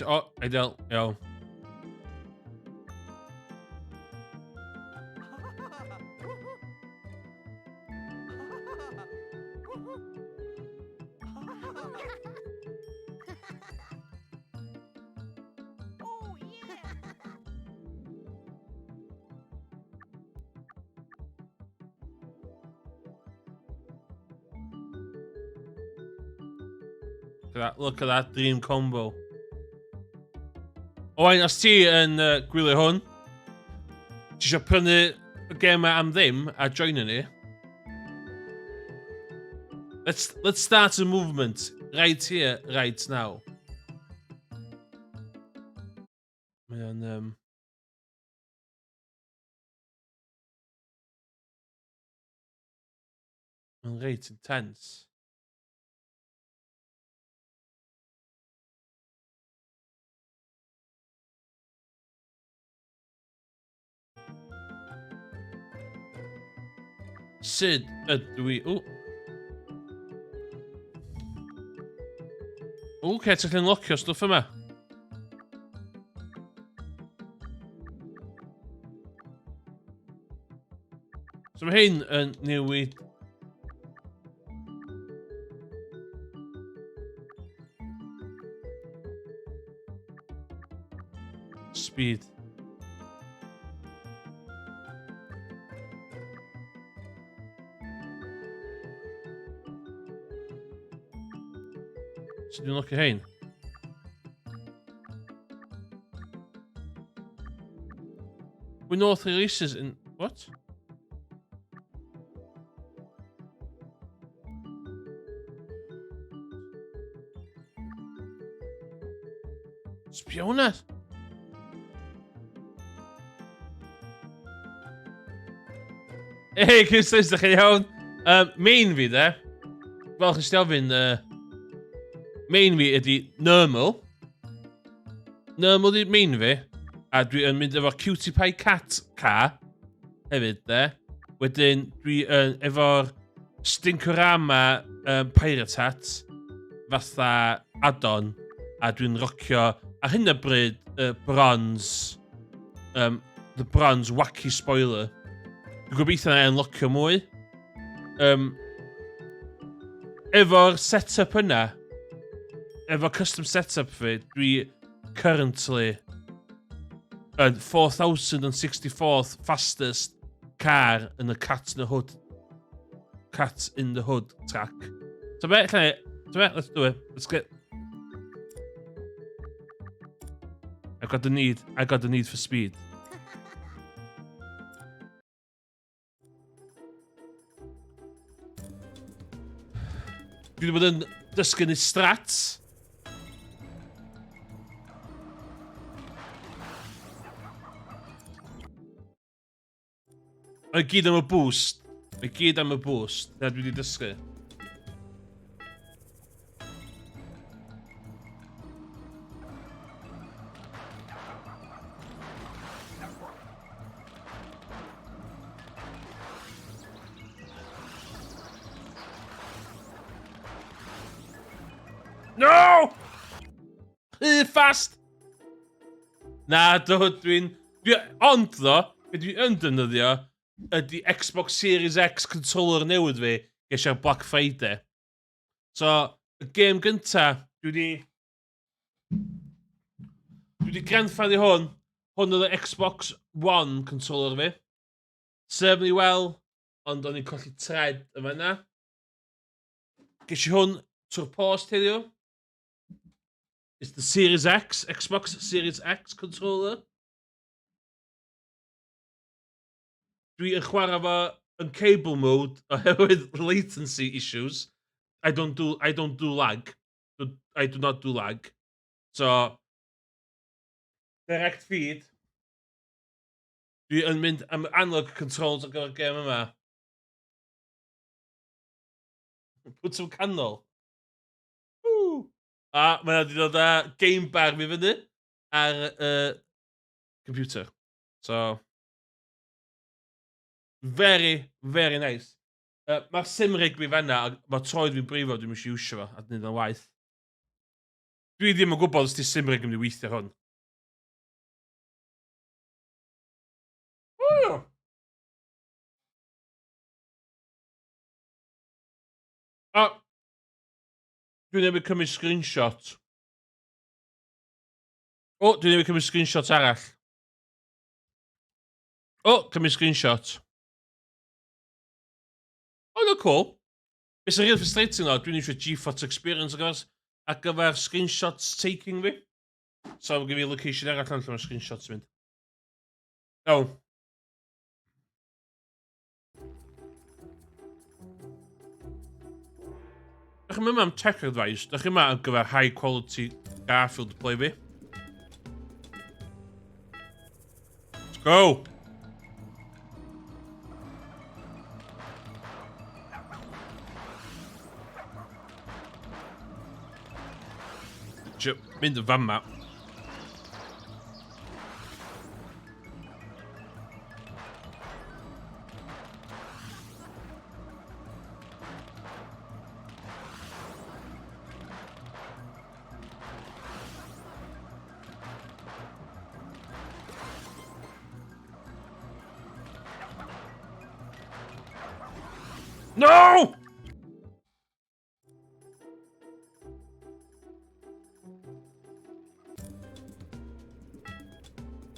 O, ideal, iawn. Look at that dream combo. O, wain, os ti yn gwylio hwn, ti eisiau prynu y gemau am ddim a joinio ni, let's start a movement right here, right now. Mae o'n... Mae'n reit intense. Sut ydw i... O! Oce, ti'n gallu locio stwff yma. So mae hyn yn newid... Speed. So dwi'n locio hyn. We know three releases in... What? Sbio hwnna. Hei, Cystis, da chi iawn? Main fi, de. Fel chi'n stiofyn, main fi ydi normal. Normal di main fi. A dwi yn mynd efo Cutie Pie Cat car. Hefyd, de. Wedyn, dwi yn efo'r Stinkorama Pirate Hat. Fatha add-on. A dwi'n rocio ar hyn o bryd bronze. The bronze wacky spoiler. Dwi'n gobeithio na unlockio mwy. Efo'r setup yna, efo custom setup fi, dwi currently yn 4064th fastest car yn y Cat in the Hood. Cat in the Hood track. So be, let's do it. Let's get... I got the need for speed. Dwi wedi bod yn dysgu ni strats. I gyd am y boost. I gyd am y boost. Na dwi wedi dysgu. No! Fast! Na, dwi'n... Ond ddo, be dwi'n defnyddio ydy Xbox Series X controller newydd fi geisiau Black Friday. So, y gêm gynta, dwi wedi grandfather hwn. Hwn oedd y Xbox One controller fi. Sef ni wel, ond o'n i'n colli tred yma yna. Geisio hwn trwy'r post heddiw. It's the Series X, Xbox Series X controller. Dwi yn chwarae fo yn cable mode oherwydd latency issues. I don't do lag. I do not do lag. So, direct feed. Dwi yn mynd am analog controls ar gyfer y gêm yma. Put some canol. Woo! A mae wedi dod â game bar mi fyny ar computer. So, very, very nice. Mae'r Cymraeg fi fanna, a mae troed fi'n brifo, dwi'n mysio iwsio fo, a dyn nhw'n waith. Dwi ddim yn gwybod os di Cymraeg yn mynd i weithio hwn. A, dwi'n nefyd cymryd screenshot. O, dwi'n nefyd cymryd screenshot arall. O, cymryd screenshot. O, no cool. It's a real frustrating though, dwi'n eisiau GeForce experience ar gyfer screenshots taking fi. So, I'm giving you location arall lle mae'r screenshots mynd. O. Dach chi'n mynd am tech advice, dach chi'n mynd am gyfer high quality Garfield play fi. Let's go! Mynd y fan ma. No!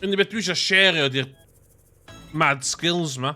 Unig beth dwi eisiau share ydy'r mad skills ma.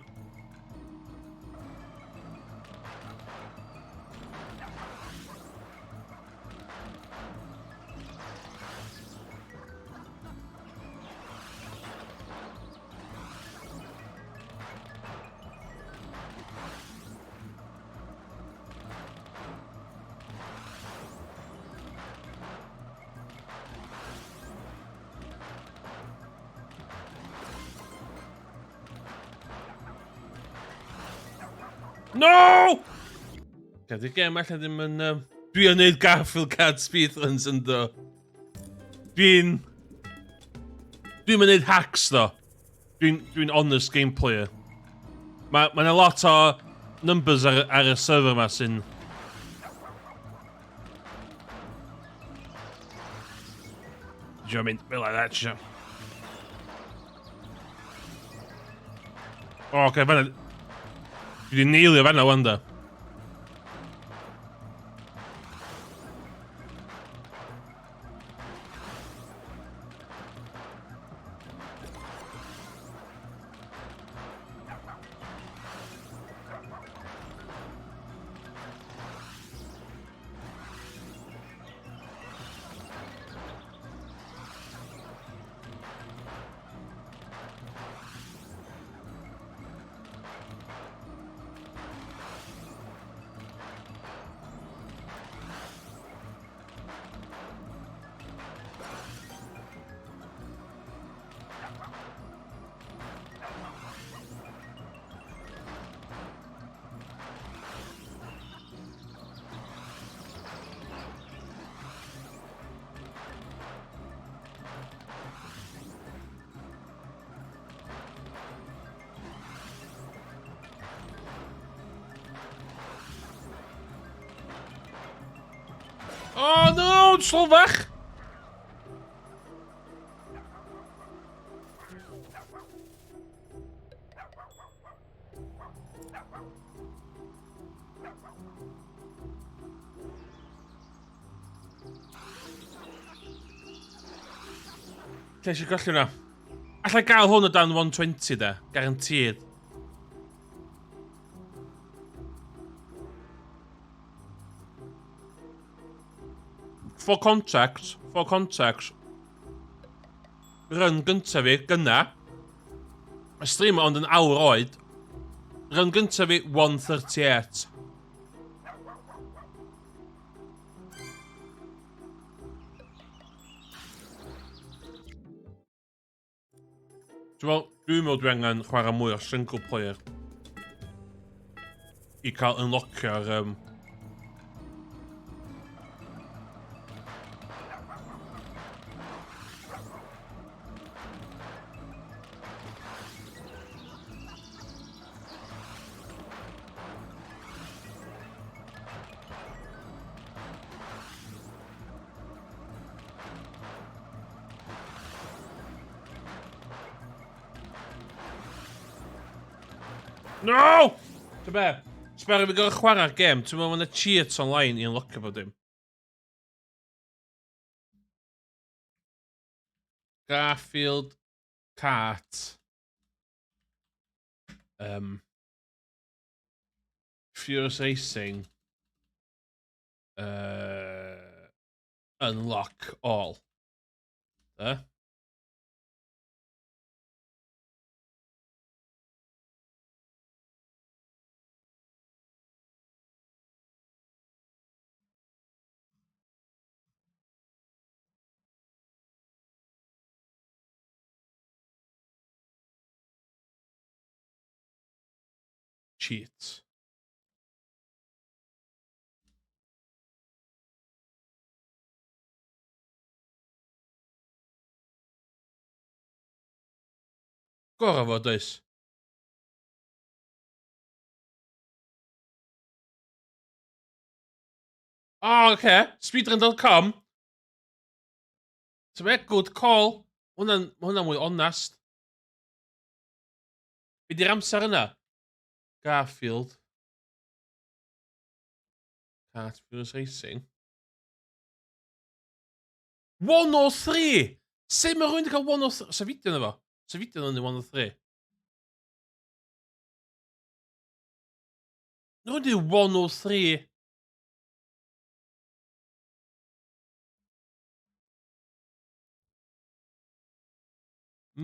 No! Gadi'r gem allan ddim yn... Dwi yn neud Garfield Card speedruns yn do. Dwi'n yn neud hacks do. Dwi'n honest game player. Mae yna lot o numbers ar y server ma sy'n... Dwi'n mynd fel like that, sure. O, oce, fanna... Dwi wedi neilio fanna wanda. Oh no, sylfach! Lle eisiau golli hwnna? Allai gael hwn o dan 120 de, guaranteed. For context, run gyntaf fi, gynna, y stream ond yn awr oed, run gyntaf fi 138. Dwi'n meddwl dwi angen chwarae mwy o single player i cael unlockio'r No! Ta be? Sberi fi gael chwarae'r gêm, ti'n meddwl yna cheats online i unlockio bod dim. Garfield, Kart, Furious Racing, unlock all. Cheats. Gorau fod oes. Oh, okay. Speedrun.com. Ta be, good call. Hwna'n mwy onest. Be di'r amser yna? Garfield. Kart, Furious Racing. 103! Sut mae rhywun wedi cael 103? Sa fideo yna fo? Sa fideo yna 103? Rhywun wedi 103.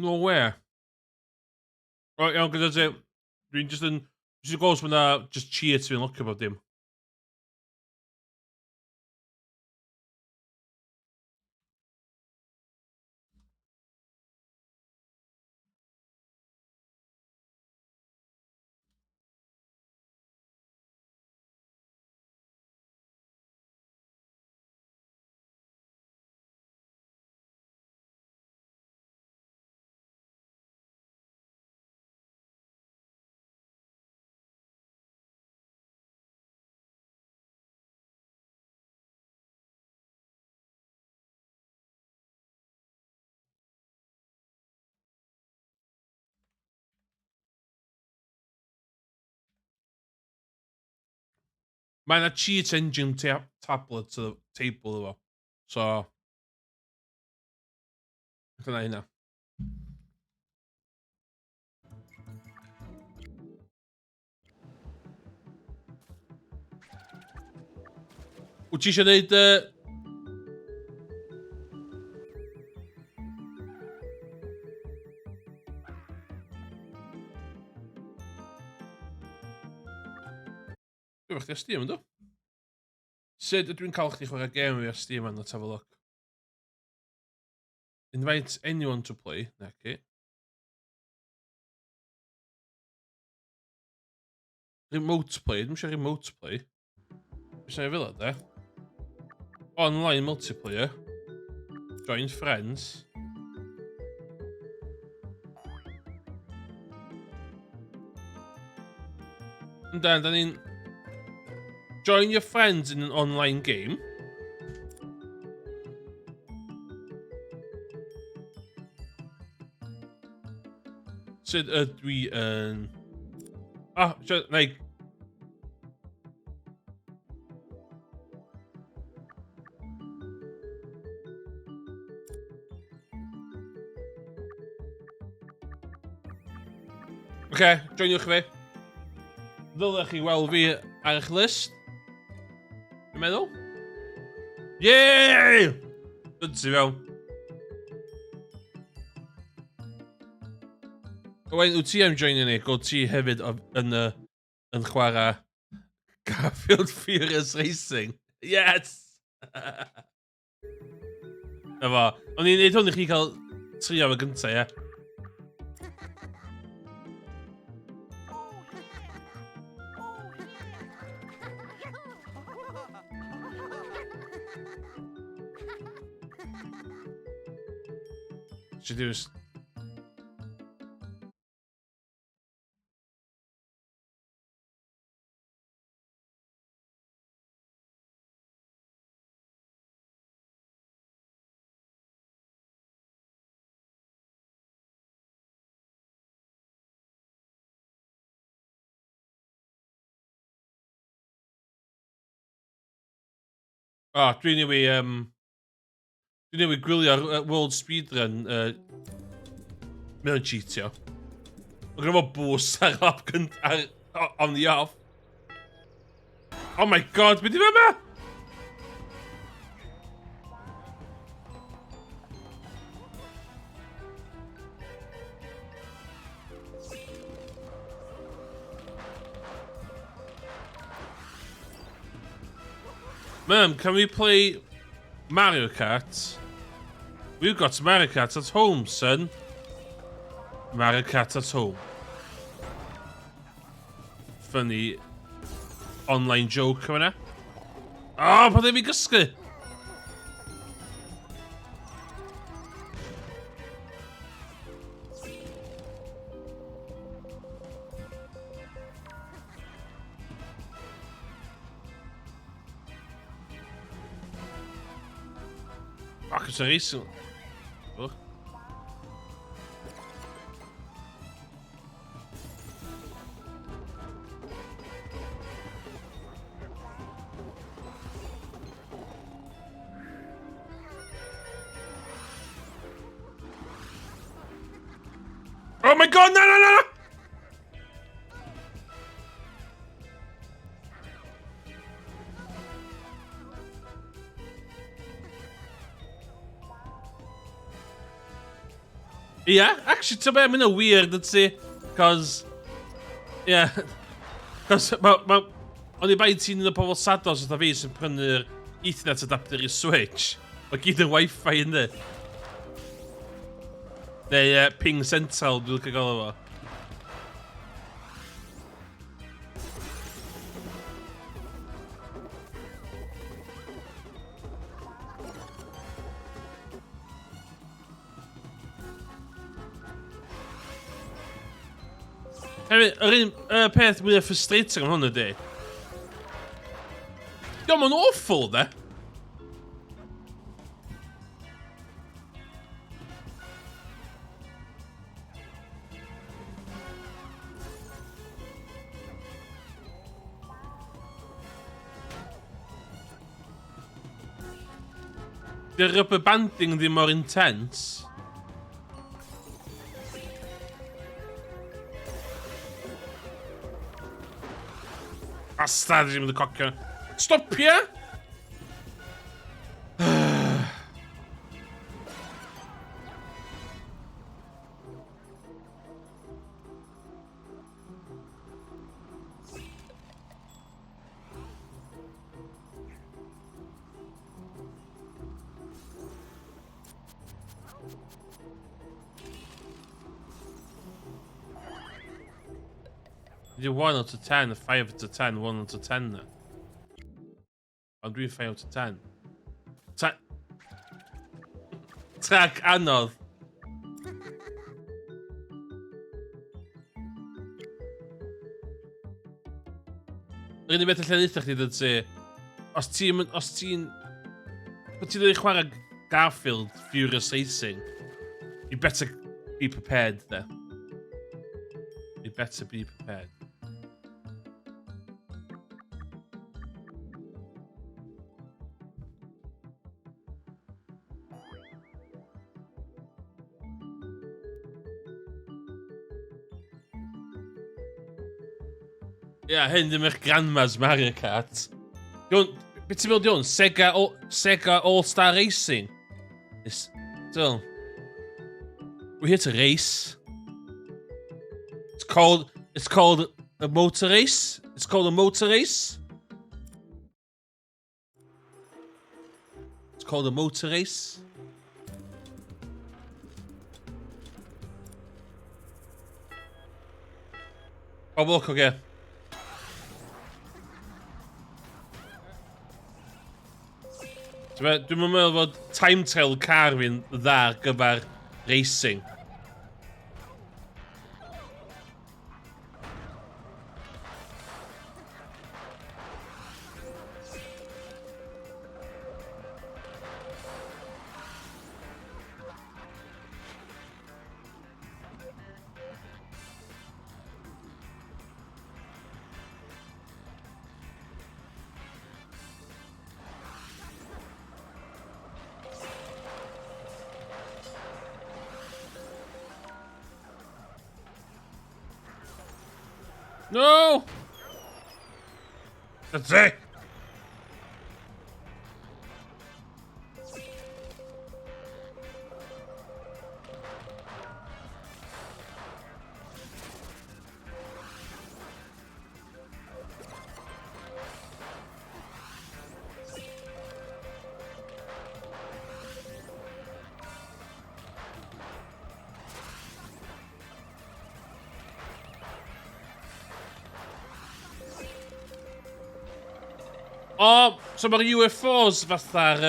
No way. O, iawn, gyda ti. Dwi'n just yn... Dwi'n gwrs bod yna just cheat fi'n locio bod dim. Mae yna cheat engine tablet to the table efo. So... Dyna hynna. Wyt ti eisiau neud... Dwi'n chdi a Steam, ynddo? Sut ydw i'n cael chdi chwarae game fi a Steam and let's have a look. Invite anyone to play. Neci. Remote play. Dwi'n eisiau remote play. Dwi'n eisiau fel yna, online multiplayer. Join friends. And then ni'n... Join your friends in an online game. Sut ydw i yn... O, neu... Oce, joiniwch fi. Ddylech chi weld fi ar eich list. Dwi'n meddwl. Yay! Good ti fewn. Owain, wyt ti am joinio ni? Go ti hefyd yn chwarae Garfield Furious Racing. Yes! Efo. O'n i'n neud hwn i chi cael trio fe gyntaf, ie? Should do is... O, dwi'n newid gwylio'r World Speedrun mewn cheatio. Mae gynnu fo boost ar op on the off. Oh my god, beth di fe yma? Mum, can we play Mario Kart? We've got Mario Kart at home, son. Mario Kart at home. Funny online joke hwnna. O, pa ddim i gysgu! Ac ys yr eisl. Oh my god, no, no, no, no! Yeah, actually, to be I'm in a weird, let's say, cause, yeah, cause, o'n i bai ti'n un o pobl sados oedd a fi sy'n prynu'r Ethernet adapter i Switch. Mae gyd yn Wi-Fi ynddi. Neu ping central, dwi'n cael gael efo. Hefyd, yr un peth mwy frustrating am hwn ydi. Diolch yn awful, de. Di'r rubber banding ddim mor intense. Bastard, ddim yn y cocio. Stopia! You 1 out of 10, 5 out of 10, 1 out of 10 then. I'm doing 5 out of 10. Track anodd. Yr unig beth allan eithaf chdi dyd ti, os ti'n... Bod ti'n dweud chwarae Garfield Furious Racing, you better be prepared there. You better be prepared. Ja, hyn ddim eich grandma's Mario Kart. Beth ti'n meddwl di hwn? Sega All-Star Racing? Still. We're here to race. It's called a motor race. It's called a motor race. It's called a motor race. Poblwch, oge. Dwi'n meddwl fod time trial car fi'n dda ar gyfer racing. No! That's it! O, so mae'r UFOs fatha'r,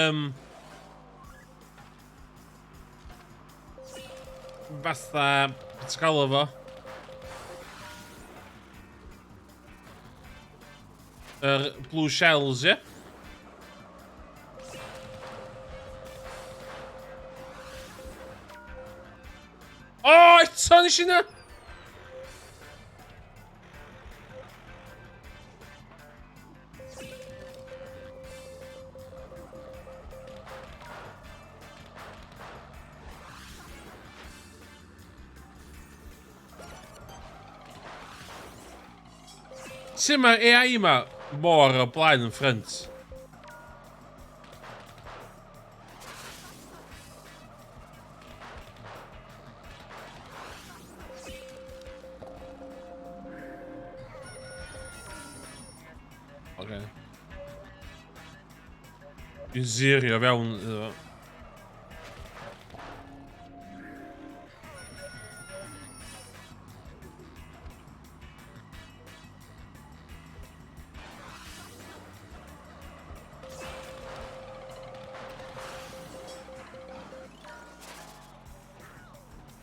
fatha, beth ti'n galw fo? Yr blue shells, ie? O, eto nes i na! Sut mae'r AI yma mor o blaen yn ffrynt? Oce. Dwi'n zirio fewn iddo fo.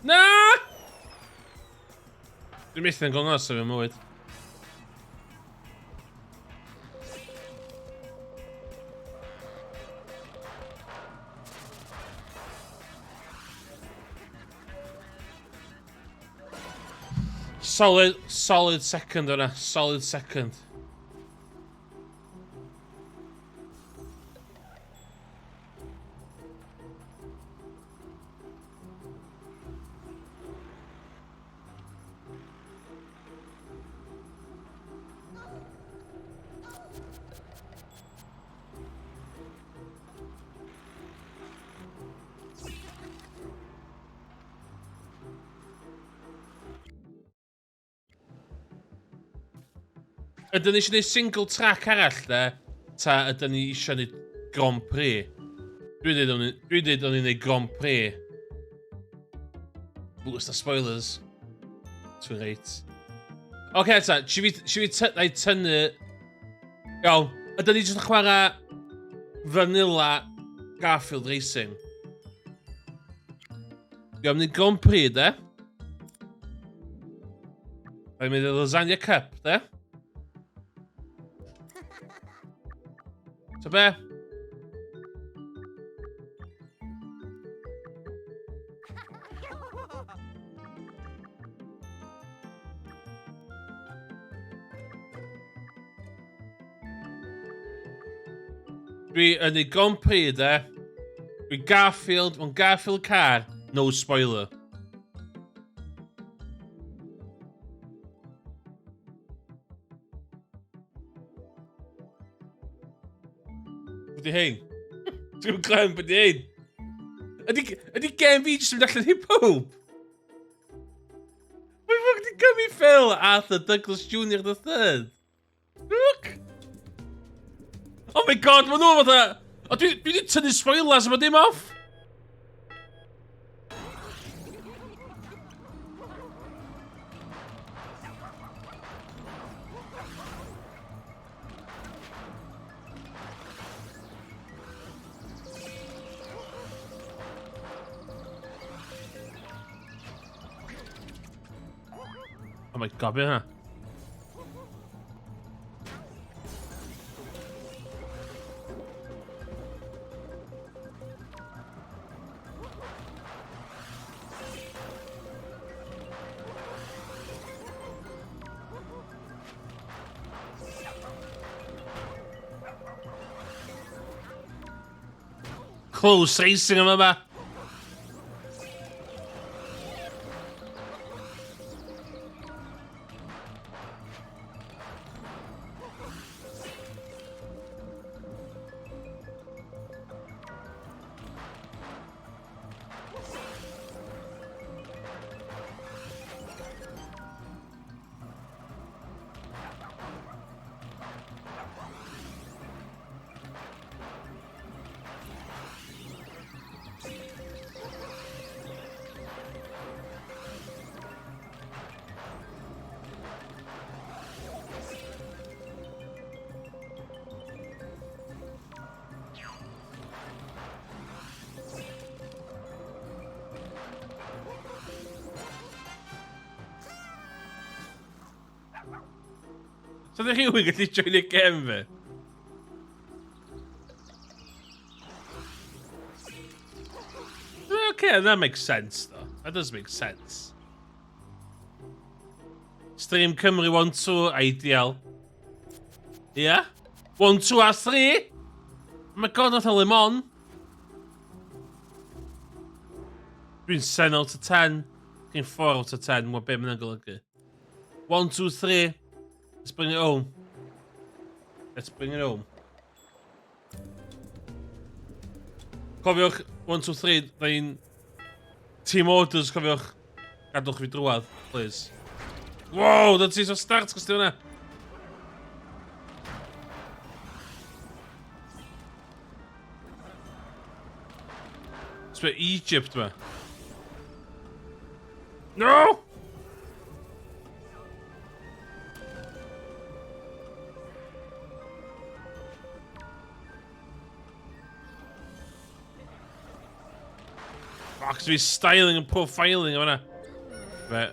Na! Dwi'n methu yn gongos o fy mywyd. Solid second o'na, solid second. Ydyn ni eisiau gwneud single track arall, de? Ta ydyn ni eisiau gwneud Grand Prix? Dwi'n dweud o'n i'n gwneud Grand Prix. Bwys na spoilers. Dwi'n reit. Oce, ta, si fi tynnu... Iawn, ydyn ni jyst yn chwarae Vanilla Garfield Racing. Iawn, ni Grand Prix, de? Rhaid mynd i Lasagna Cup, de? So be? Dwi yn ei gompi with Garfield, mewn Garfield car, no spoiler. Ydy hein? Dwi'n glem bod hein? Ydy gen fi jyst yn mynd allan i pob? Mae'n fawr wedi gymi Phil Arthur Douglas Jr. the third. Look! Oh my god, ma'n nhw fatha... O, dwi wedi tynnu spoilers yma dim off. Oh my god, be hynna? Close racing yma ba. So ddech chi wy'n gallu join y gem fe? Okay, that makes sense though. That does make sense. Stream Cymru 1, 2, ideal. Yeah? 1, 2 a 3? Oh my god, nath o lim on. Dwi'n 10 out of 10. Dwi'n 4 out of 10. Mae be mae'n golygu. 1, 2, 3. Let's bring it home. Let's bring it home. Cofiwch, 1, 2, 3, dda'n team orders, cofiwch. Gadwch fi drwad, please. Wow, that's his start, gos di hwnna. It's Egypt, ma. No! Fuck, so he's styling and profiling hwnna. Right.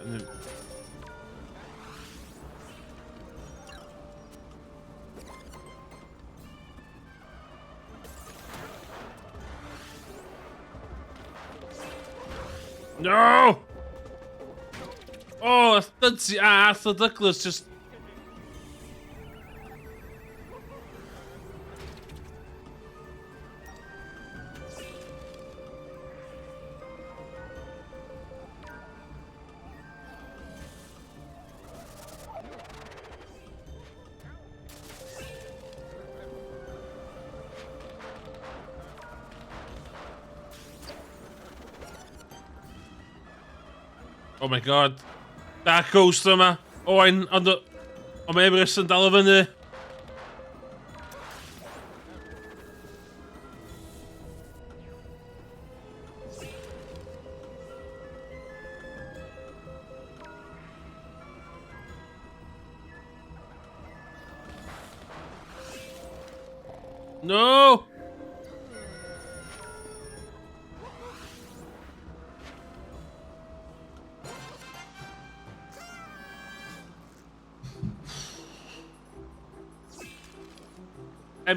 No! Oh, that's Arthur Douglas just... Oh my god. Dark Ghost yma. Owain, ond o mae Everest yn dal o fyny. No!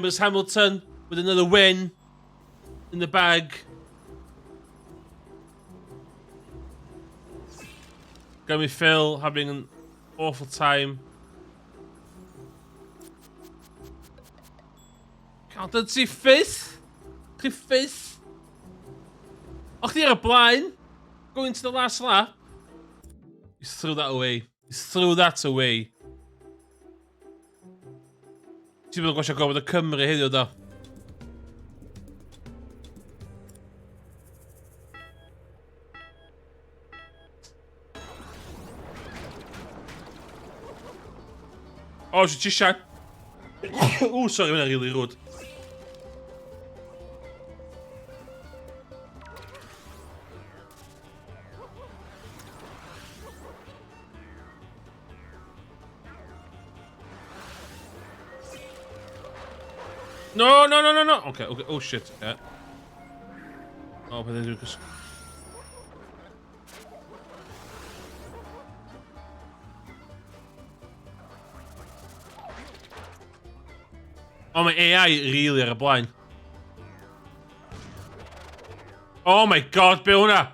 Lewis Hamilton with another win in the bag. Going with Phil having an awful time. God, ti ffith? Chi ffith? O chdi ar y blaen? Going to the last lap? He's threw that away. He's threw that away. Ti'n meddwl gwasio gofod y Cymru heddiw do? Oh, she just shot. Oh, sorry, mae'n really rude. No, no, no, no, no. Okay, okay. Oh, shit. Yeah. Oh, but then do this. Oh, my AI really ar y blaen. Oh my god, be hwnna?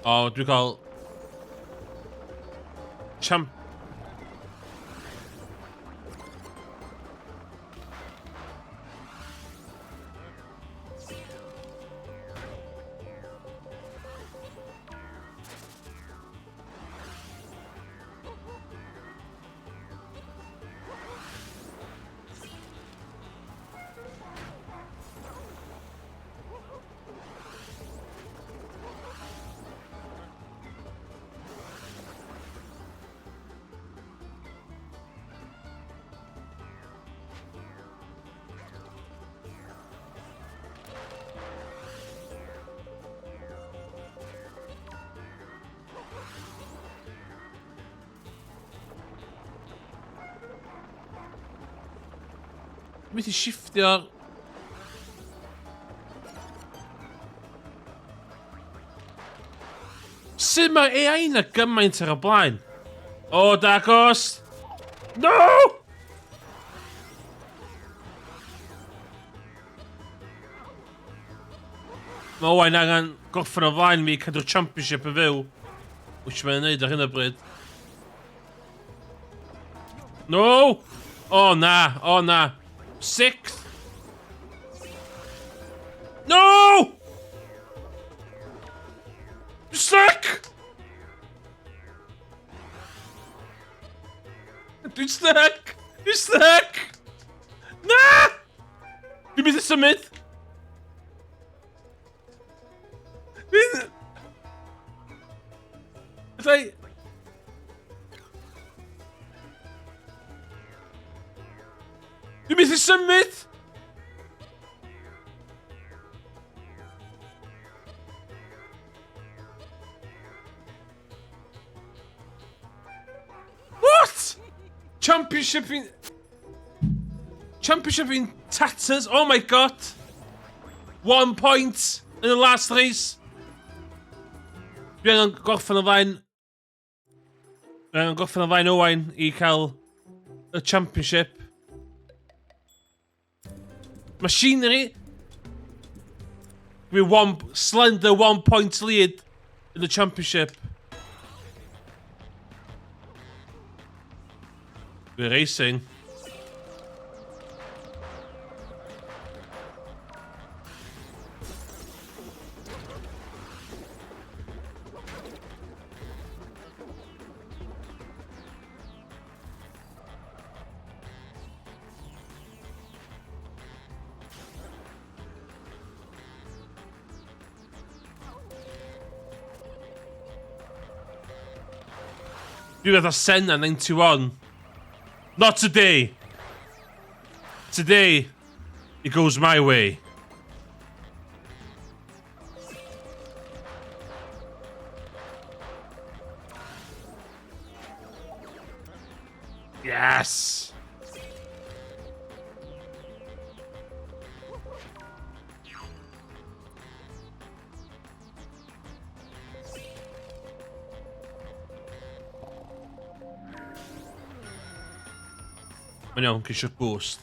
Oh, dwi'n cael... Champ... Beth i shiftio'r... Sut mae AI na gymaint ar y blaen? O, dagos! No! Mae Owain angen gorffen o flaen mi cadw'r championship y fyw. Which mae'n neud ar hyn o bryd. No! O na, o na. Sixth! No! You're stuck! Dwi'n stuck! Dwi'n stuck! Na! Dwi'n mynd i symud! Dwi'n... Dwi'n mynd i symud! What? Championship in tatters. Oh my god. 1 point in the last race. Dwi angen gorffen y flaen. Dwi angen gorffen y flaen Owain I cael y championship. Machinery. With one slender 1 point lead in the championship. We're racing. You got a Senna 91. Not today. Today, it goes my way. Yes. Mae'n iawn, ceisio boost.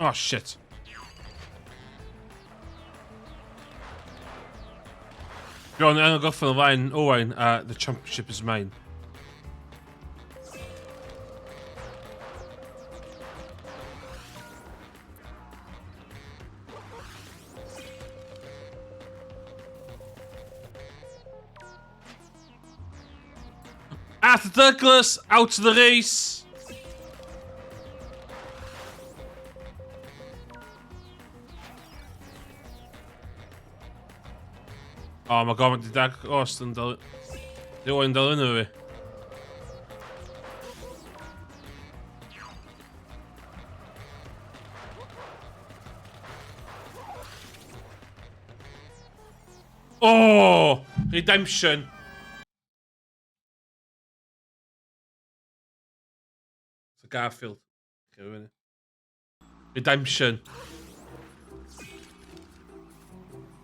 Oh, shit. Go on, I'm gonna go for the line. Owain, the championship is mine. Arthur Douglas out of the race. Oh my god, die dag Austin dal. Die Owain dal in we. Oh, redemption. It's a Garfield. Redemption.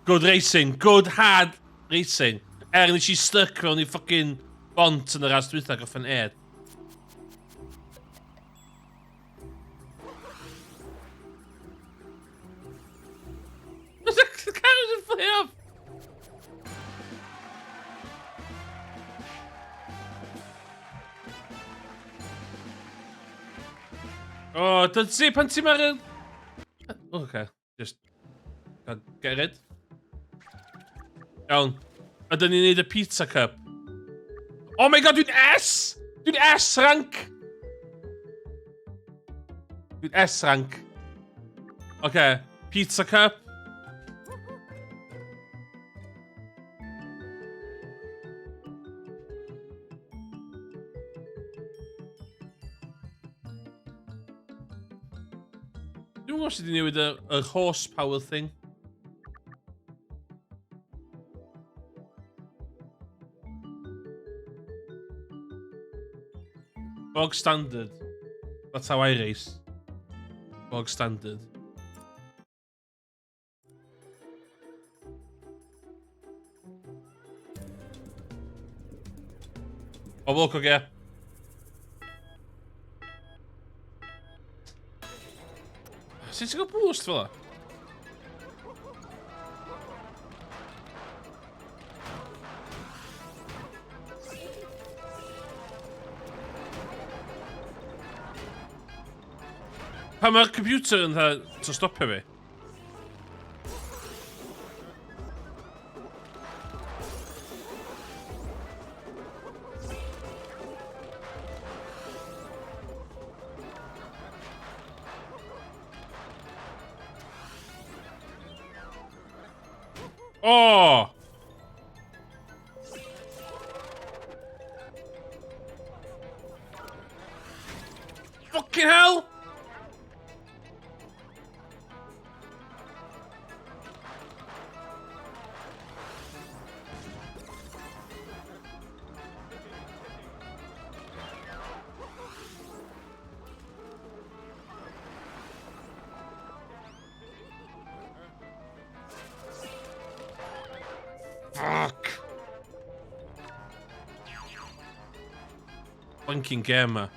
Good racing. Good hard racing. Nes i stuck mewn i fucking bont yn yr ras dwytha goff yn air. The carriage yn fly off. Oh, that's it, pan ti mar... Okay, just... Get rid. Iawn. Ydyn ni'n neud y pizza cup. Oh my god, dwi'n S! Dwi'n S rank! Dwi'n S rank. Okay, pizza cup. Dwi'n gwybod sydd wedi newid y horsepower thing. Bog standard. That's how I race. Bog standard. O, look again. Sut ti'n gael boost fel la? Pa mae'r computer yn to stopio fi? Oh! Fucking hell! Fuck! Blinking gamer.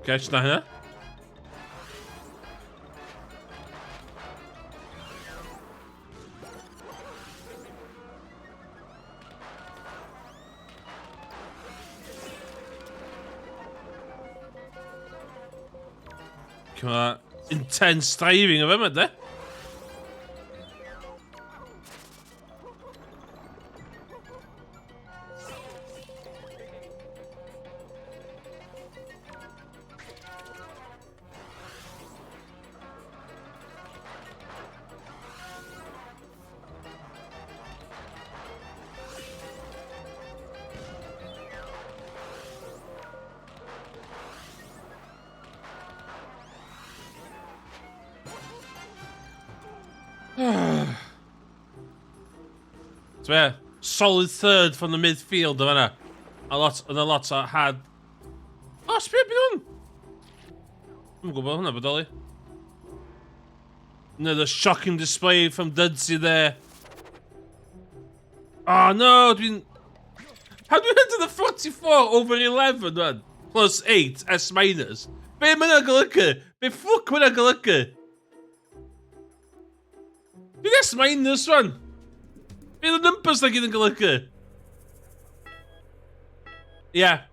Catch na hynna? Come on, intense driving of him, isn't there? So yeah, solid third from the midfield, yna. A lot of hard... Oh, sbio byd hwn! Dwi'n gwybod hwnna bodoli. Another shocking display from Dudsy there. Oh no, dwi'n... How do we head to the 44 over 11, man? Plus 8, S minus. Be mae'n golygu? Be ffwc mae'n golygu? Dwi'n S minus, man. Be the numbers na gyd yn golygu? Yeah.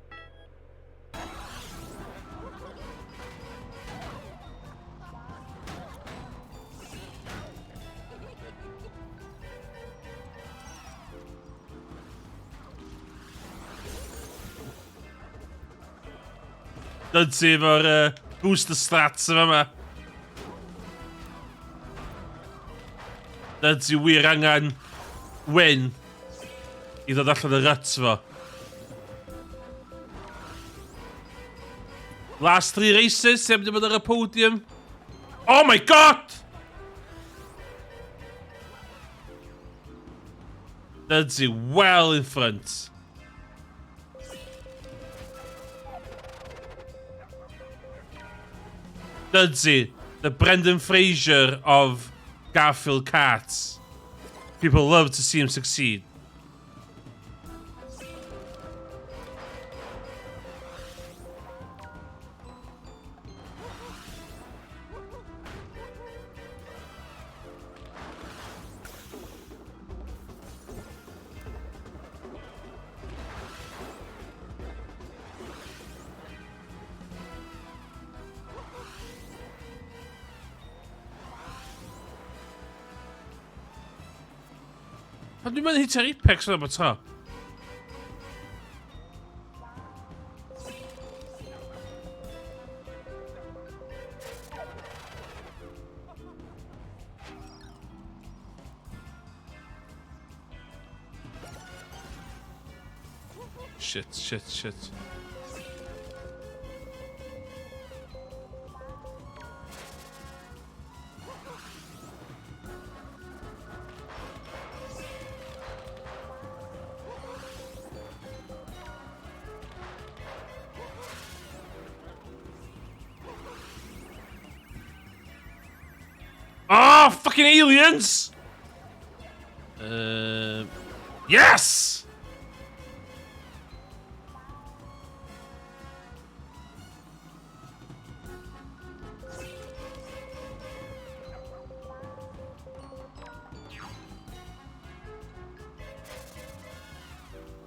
Dudsy efo'r booster strats yma ma. Dudsy wir angen win i ddod allan y ruts fo. Last 3 races, sy'n mynd i fod ar y podium. Oh my god! Dudsy well in front. Dudsy, the Brendan Fraser of Garfield karts. People love to see him succeed. Pan dwi'n mynd hitio'r apex yna bod to? Shit. Oh, fucking aliens! Yes!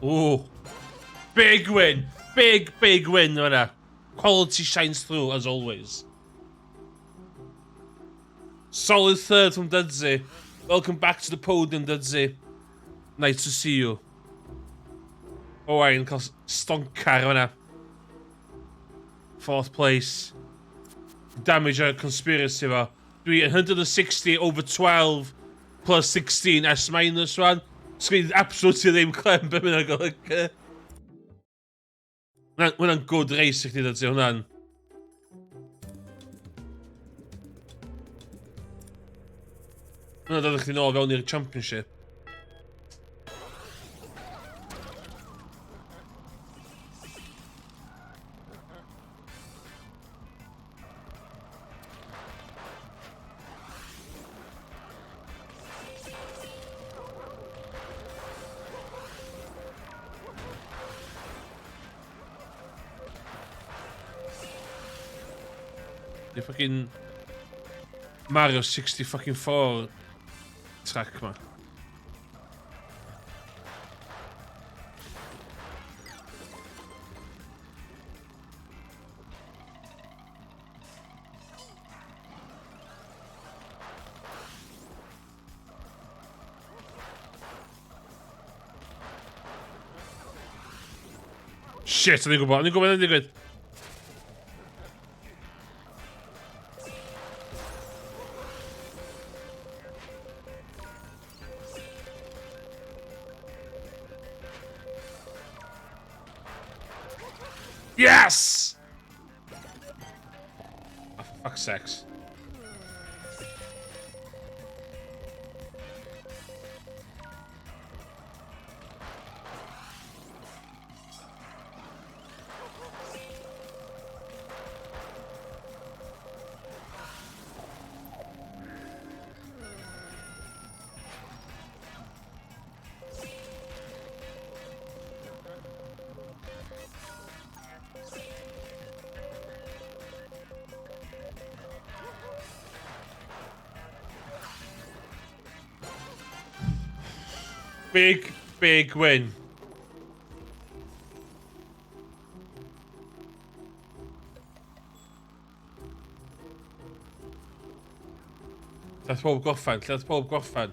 Oh, big win. Big win, right? Quality shines through, as always. Solid third from Dudsy. Welcome back to the podium, Dudsy. Nice to see you. Oh, Iron cael stoncar yna. 4th place. Damage a conspiracy fo. Dwi 160 over 12 plus 16 S minus 1. Sgwyd absolutely ddim clem be mynd o'n golygu. Hwna'n good race i chdi Dudsy, hwna'n. Hwna'n dod i chdi nôl fewn i'r championship. The fucking Mario 64 track, man. Shit, o'n i'n gwybod. Yes! Oh, for fuck's sakes. Big, big win. Let's pob gorffen. Let's pob gorffen.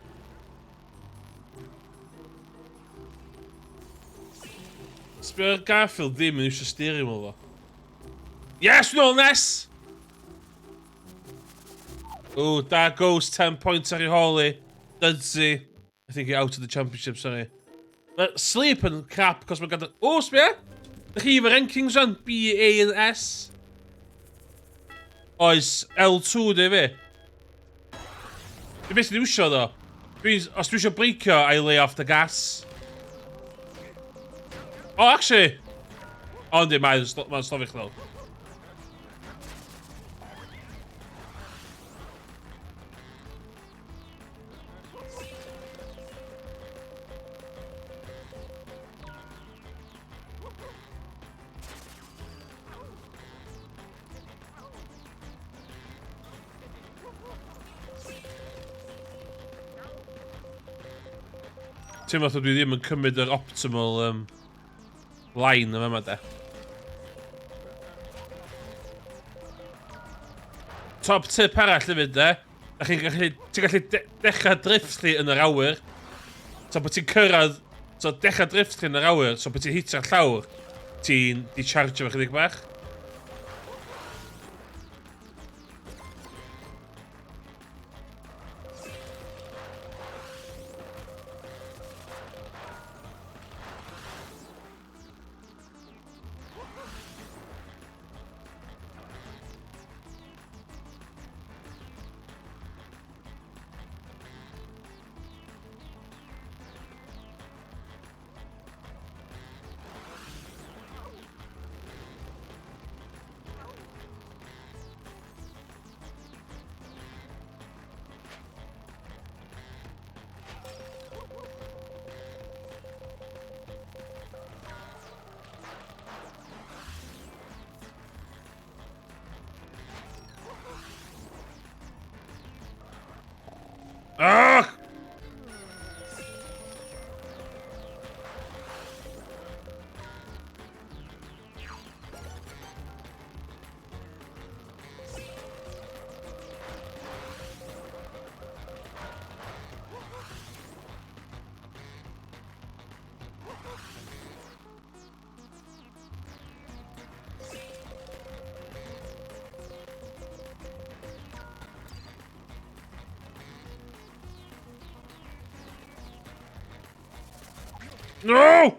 Sbio'r Garfield ddim yn eisiau steering wheel fo. Yes, no, nes! Oh, there goes 10 points ar ei holi. Dudsy. I think you're out of the championship, sorry. But sleep and crap, because we're gonna... Oh, sbio! Dych chi efo rankings on B, A and S. Oes L2 di fi. Dwi beth dwi'n iwsio ddo. Os dwi eisiau breicio, I lay off the gas. Oh, actually. O, yndi, mae'n stofio chlo. Ti'n meddwl dwi ddim yn cymryd yr optimal line yma de. Top tip arall hefyd de. Ti'n gallu dechrau drift chi yn yr awyr. So bod ti'n cyrraedd... So dechrau drift chi yn yr awyr. So bod ti'n hitio'r llawr. Ti'n di-charge efo chydig bach. Ah! No!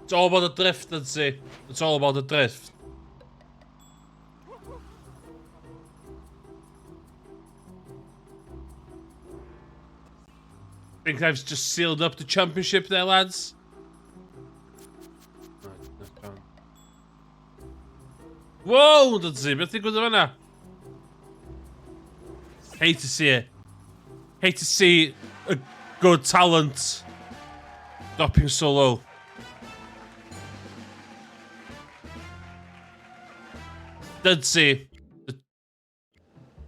It's all about the drift, I'd say. It's all about the drift. I think I've just sealed up the championship there, lads. Whoa, that's it. Beth ddigwydd o fanna? Hate to see it. Hate to see a good talent dropping so low. Did say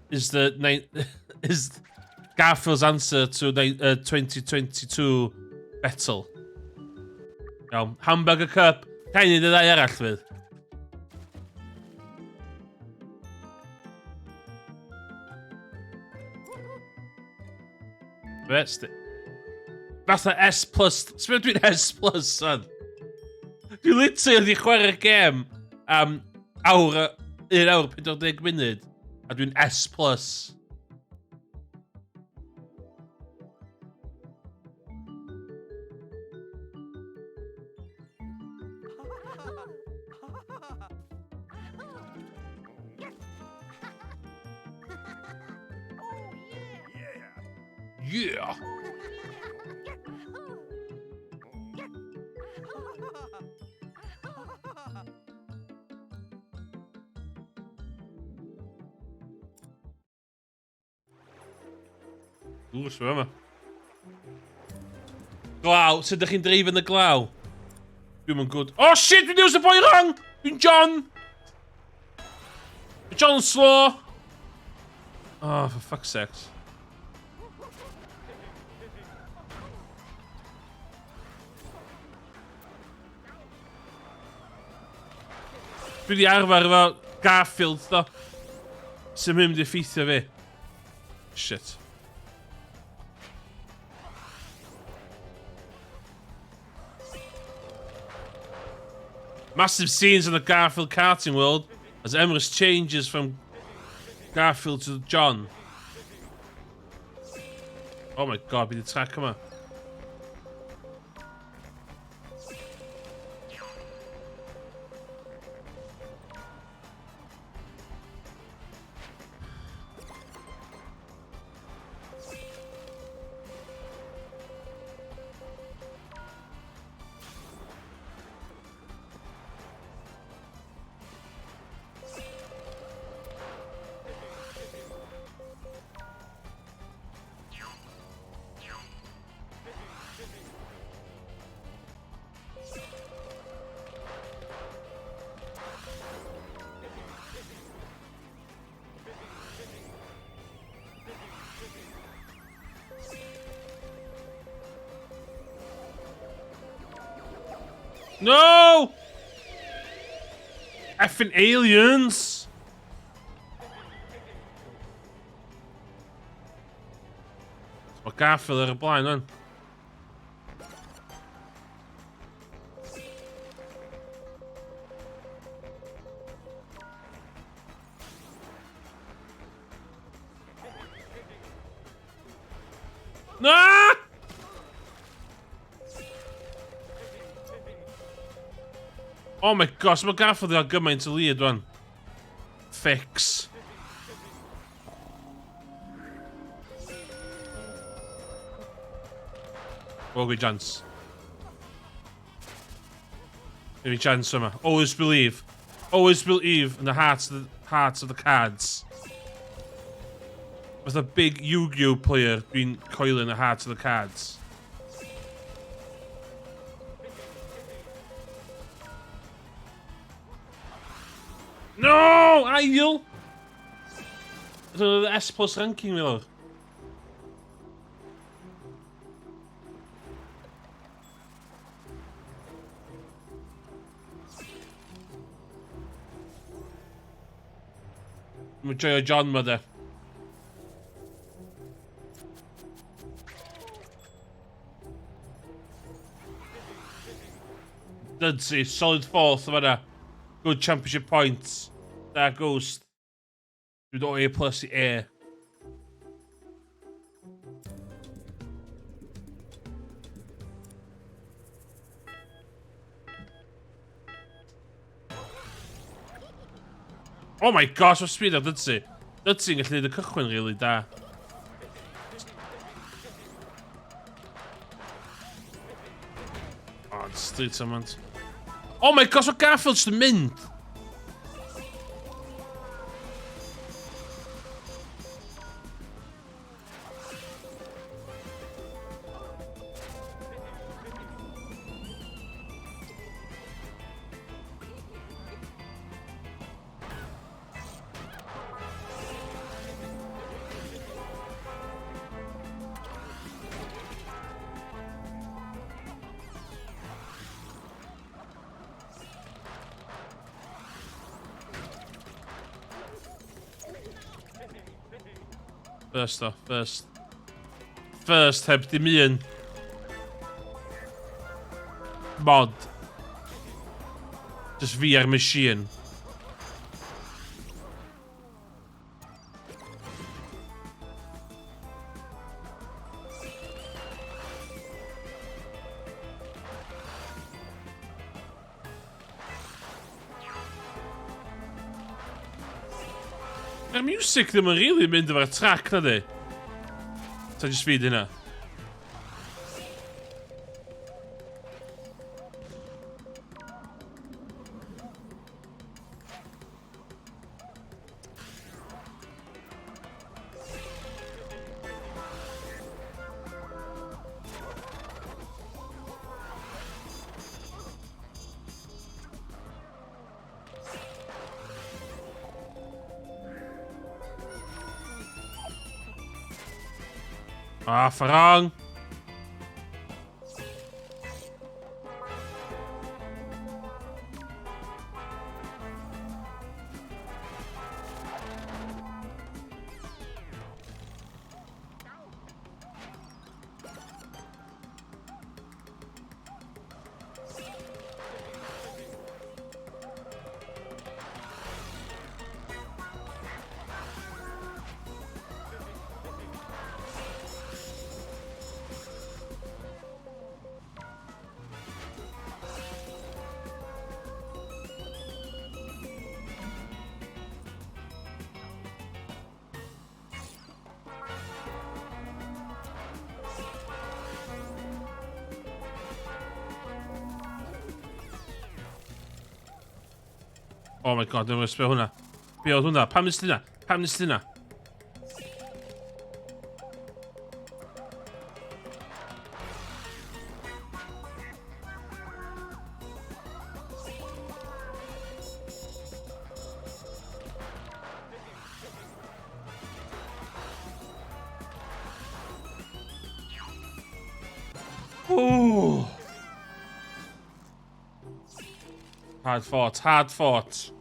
is Garfield's answer to the 2022 battle. Hamburger Cup. Can you do that arall fydd? Best. Fatha S plus. Sbio dwi'n S plus, son. Dwi literally wedi chwarae'r gêm am 1 awr 40 munud a dwi'n S plus. Yeah. Oeh, zwemmen. Klauw, zit er geen drevende klauw? Doe me goed. Oh shit, wie doet ze voor je rang? John! John slow! Oh, for fuck's sake. Toen die jaren waren wel Garfield, dat. Ze hem de fiets weer. Shit. Massive scenes in the Garfield karting world as Emrys changes from Garfield to John. Oh my god, be the track, come on. No! Effing aliens! Wat Garfield er blind on. No! Oh my gosh, mae Garfield yn gymaint o lead rwan. Fix. Ogwy chance. Every chance yma. Always believe. Always believe in the hearts of the cards. With a big Yu-Gi-Oh player being coiling the hearts of the cards. No! Ideal! The S plus ranking Miller. Mae joio John ma de. Dudley, solid fourth yma. Good championship points. There goes. With A plus the A. Oh my gosh, what speed up Dudley. Dudley'n gallu neud y cychwyn really da. Oh, street someone. Oh my gosh, what Garfield's the mint. First off, first heb dim un mod. Just VR machine. Yr music ddim yn really mynd efo'r track na di. Ta jyst fi dyna. Ah, farang. Oh my god, dwi'n sbio hwnna. Be oedd hwnna? Pam nes ti hynna? Pam nes ti hynna? Ooh. Hard fought, hard fought.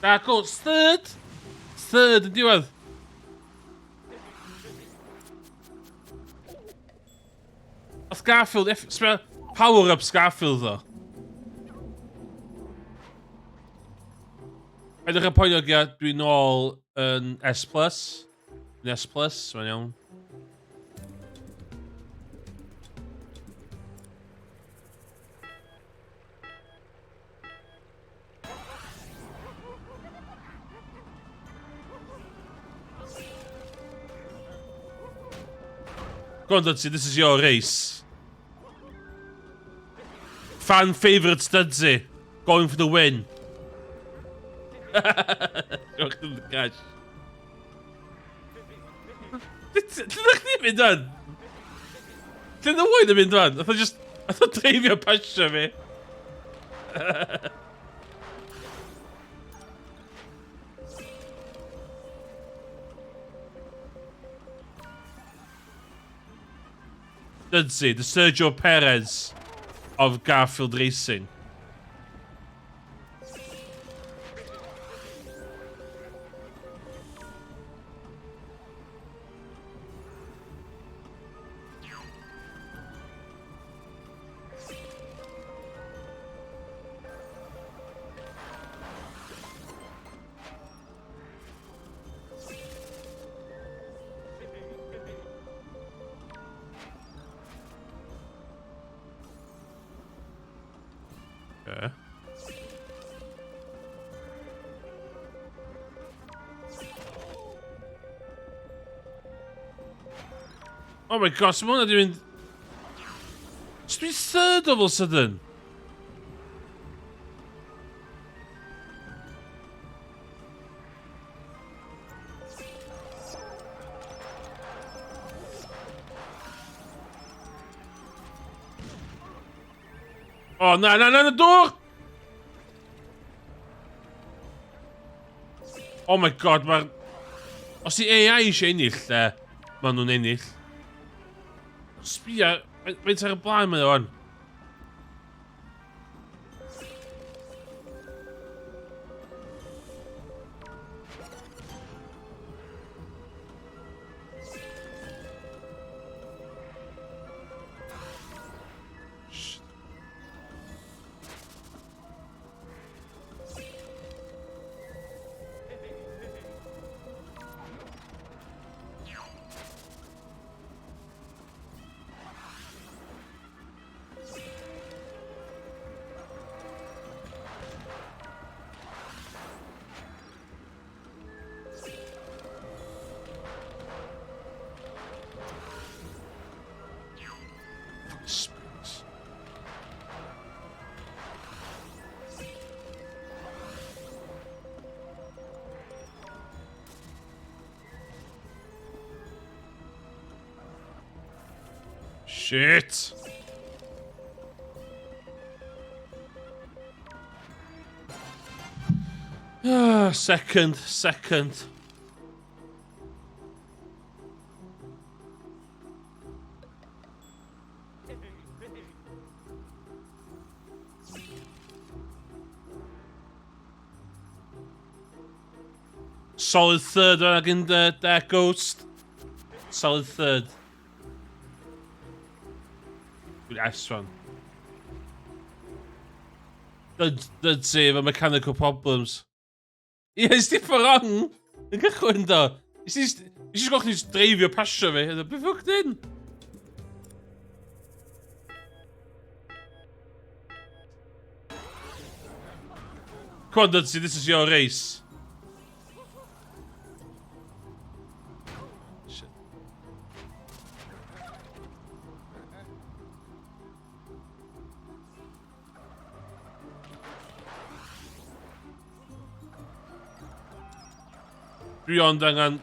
Dark Horse, third! Third, yn diwedd. Oedd Garfield, power up Garfield ddo. Edrych y poeni o gyd, dwi'n nôl yn S+. Yn S+, mae'n iawn. Go on, Dudsy, this is your race. Fan favourite Dudsy, going for the win. Diolch yn cash. Ydych chi'n mynd o'n? Lle na wain yn mynd o'n? Oedd o'n dreifio pasio fi. Dudsy, the Sergio Perez of Garfield Racing. Okay. Oh my gosh, I'm only doing... Just be third all of a sudden. Oh, no, door! Oh my god, mae'r... Os i AI eisiau ennill, maen nhw'n ennill. Sbia, faint ar y blaen mae o'n. Shit. Second. Solid third again there, Ghost. Solid third. Good S one. Dyd sef y mechanical problems. Ie, is di fforong? Yn cychwyn do. Is di gwch chi'n dreifio pasio fi? Be ffwc dyn? Come on, Dudsy, this is your race. Shit. Dwi ond angen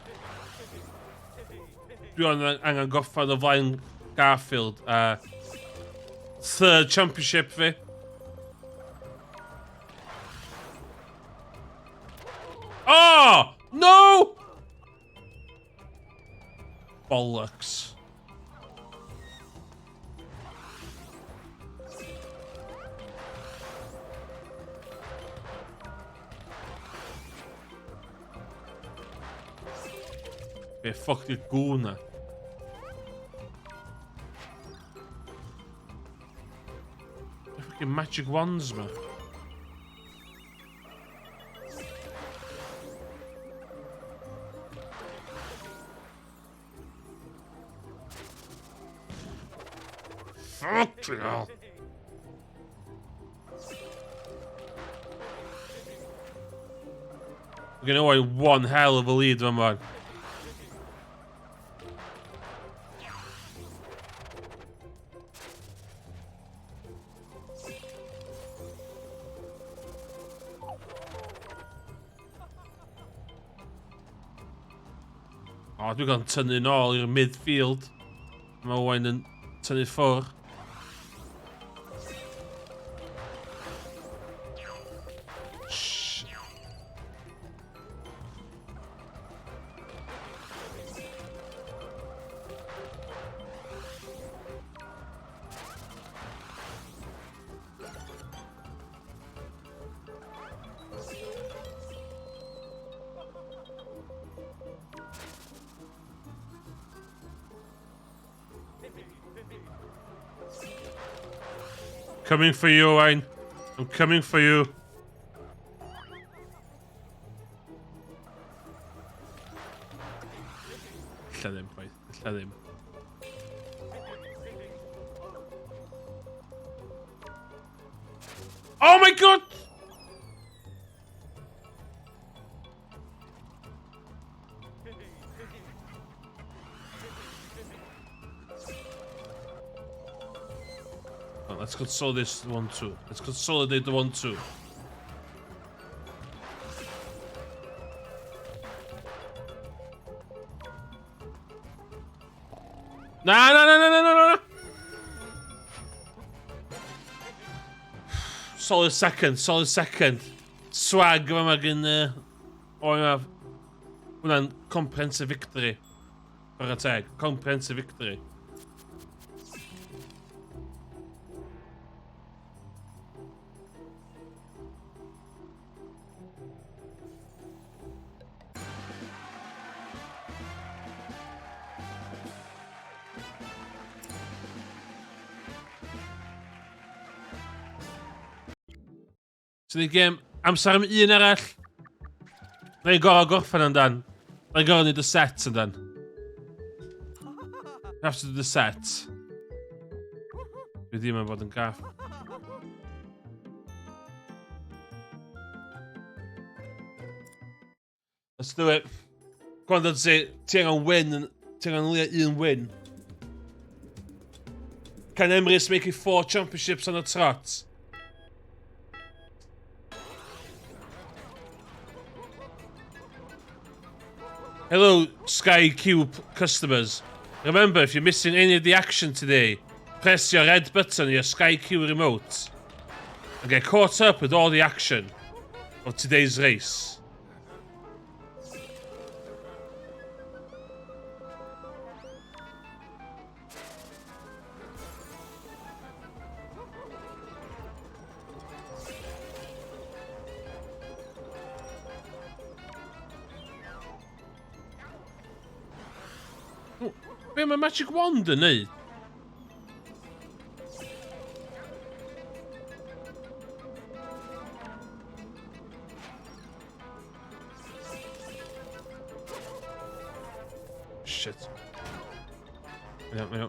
goffa o flaen Garfield. Third championship fi. Oh! No! Bollocks. Be fuck di'r gwna? The fucking magic wands, man. Fuck hell. We're gonna away one hell of a lead, man. Oh, dwi'n gael tynnu nôl i'r midfield. Mae Owain yn tynnu ffwr. Coming for you, Owain. I'm coming for you. Lla ddim, boy. Lla ddim. Oh my god! Let's consolidate this 1-2. Let's consolidate the 1-2. No. Solid second. Swag yma gen... O, yma... Hwna'n comprehensive victory. Ar y teg. Comprehensive victory. So the game, amser am un arall. Na i gorau gorffen amdan. Na i gorau neud y set amdan. I have to do the set. Dwi ddim yn bod yn gaff. Let's do it. Go on, Dudsy. Ti angen win. Ti angen leia un win. Can Emrys make it 4 championships on a trot? Hello, Sky Cube customers. Remember, if you're missing any of the action today, press your red button on your Sky Q remote and get caught up with all the action of today's race. Be med Magic Wand nu? Shit. Ja.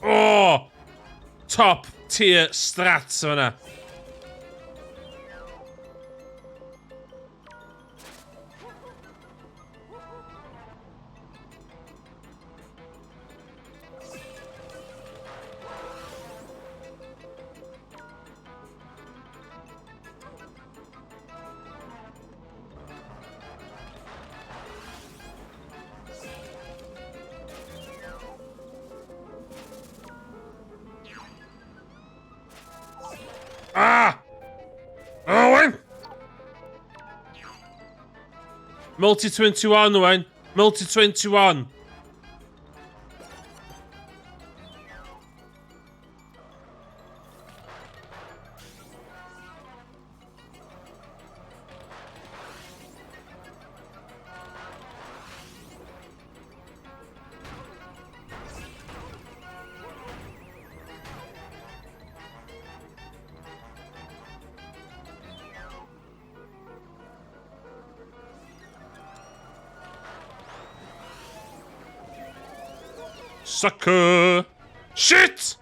Oh! Top tier strats fan'na. Ah! Owen! Multi-21, Owen. Multi-21. Sucker! Shit!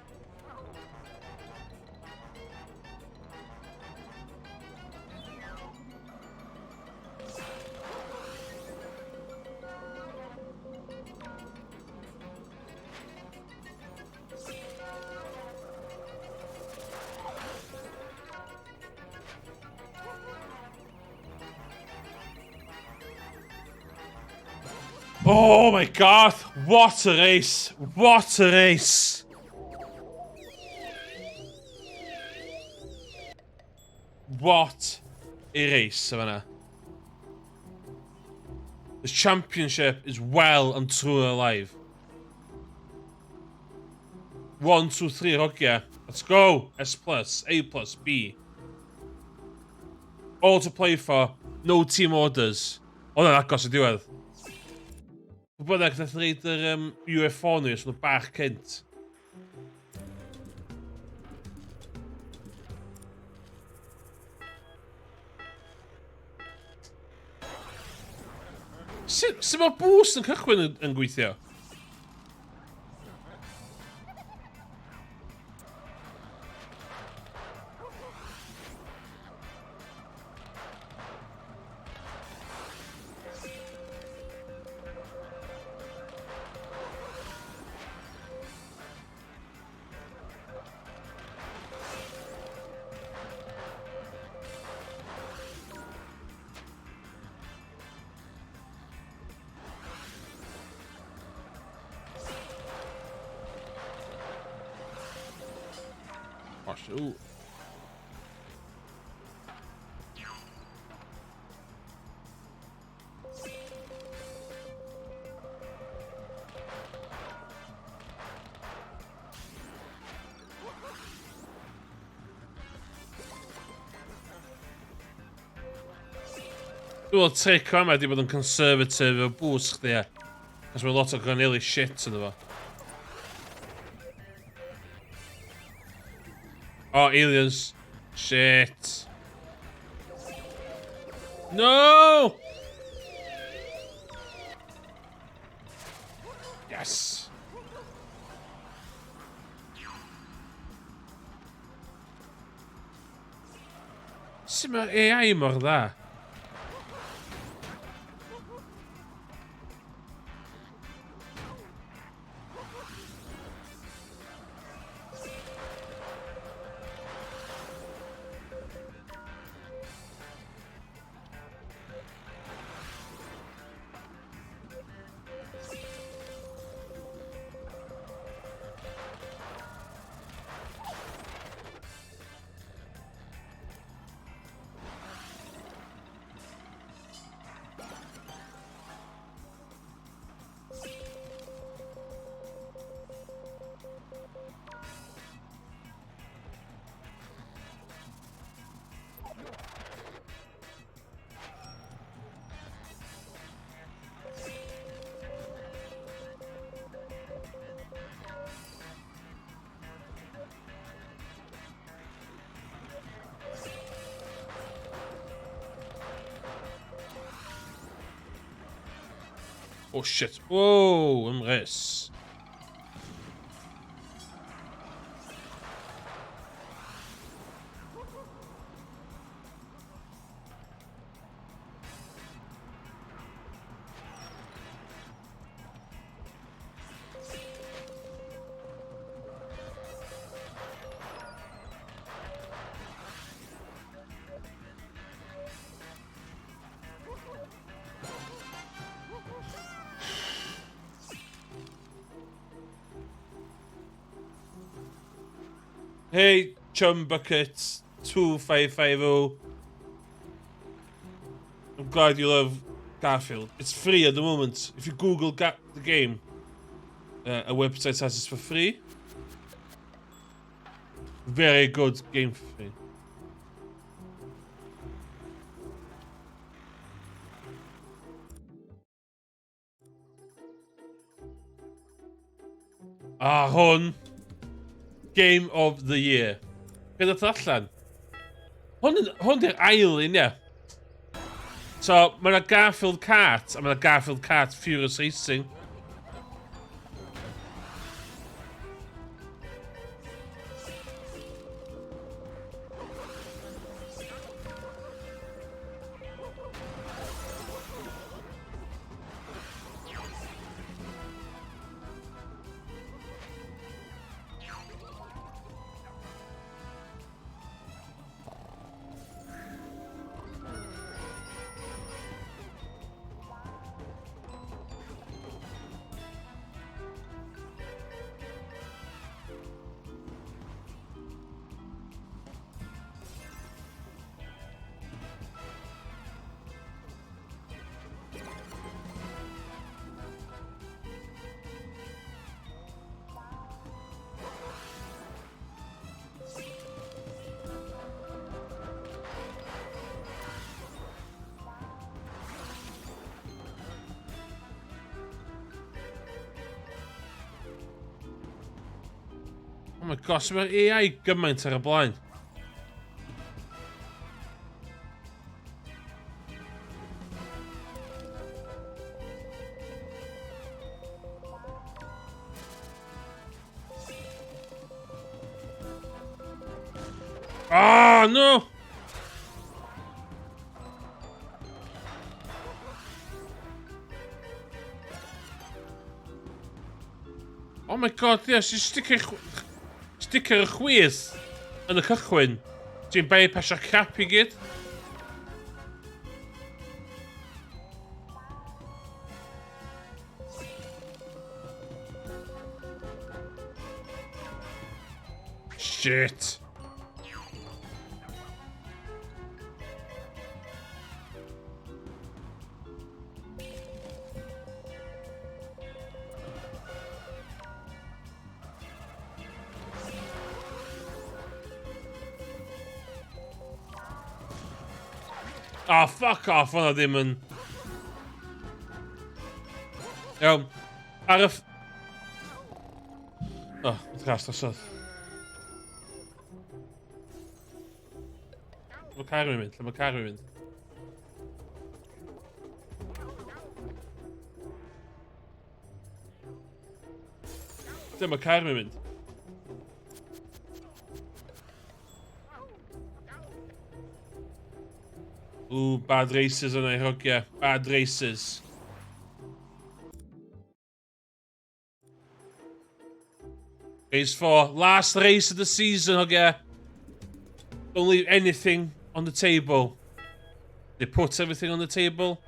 Oh my god, what a race! What a race! What a race, fan'na. The championship is well and truly alive. 1, 2, 3, hogia. Let's go! S plus, A plus, B. All to play for, no team orders. O na, agos y diwedd. Byddag, nath reid yr UFO ni, os nhw bach cynt. Sut mae boost yn cychwyn yn gweithio? Ooh. Dwi'n trick yma di bod yn conservative o boost chdi e. Cos mae lot o granili shit yn efo. Oh, aliens. Shit. No! Yes. Sut mae'r AI mor dda? Oh shit. Whoa, ymrys. Hey, Chum Bucket 2550. I'm glad you love Garfield. It's free at the moment. If you Google the game, a website says it's for free. Very good game for free. Hwn. Game of the Year. Be ddod allan? Hwn di'r ail un, ie. So, mae yna Garfield Kart, a mae yna Garfield Kart Furious Racing. Oh my gosh, mae'r AI gymaint ar y blaen. Ah, no! Oh my god, yes, sticker y chwys yn y cychwyn. Ti'n bypasio cap I gyd. Shit. Oh, fuck off, hwnna ddim yn... Iawn, ar y... Oh, wrth gas, osod. Lle mae car yn mynd, lle mae car yn mynd. Lle mae car yn mynd. Ooh, bad races yna I hogia. Bad races. Race 4. Last race of the season, hogia. Don't leave anything on the table. They put everything on the table.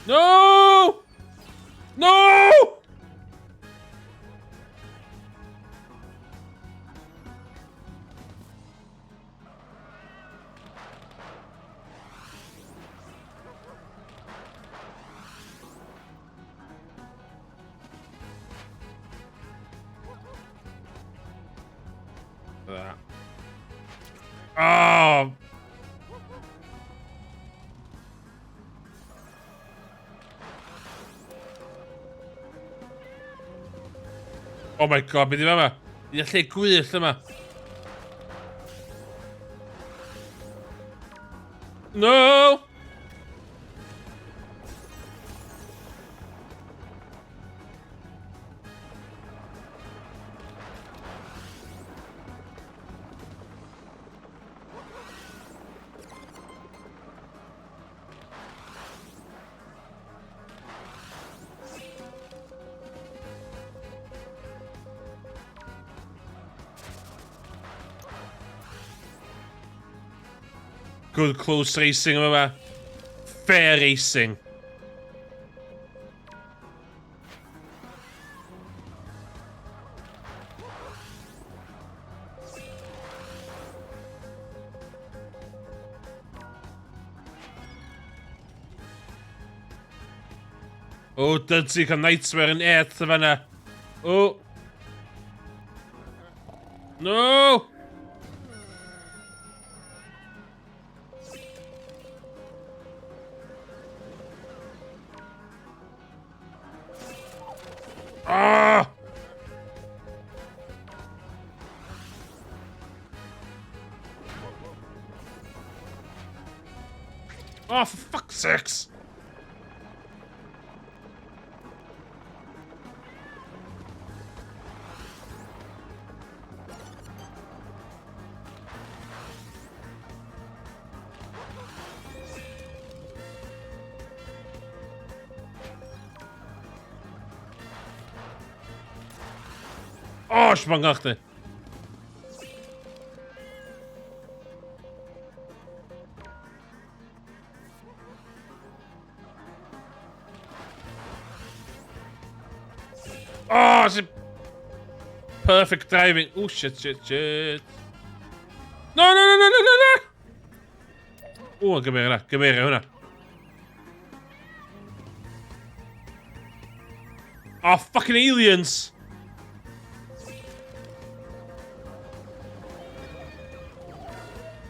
No! No! That. Oh! Oh my god, be di fe yma? Di lle gwych yma. No! Good close racing yma. Fair racing. Oh, Dudley cael nightmare yn earth y fanna. Oh. No! Ah! Oh, for fuck's sakes! Oh, sprang achter. Oh, it's perfect timing. Oh, shit, shit, shit. No, no, no, no, no, no, no! Oh, gebeuren hwnna. Oh, fucking aliens!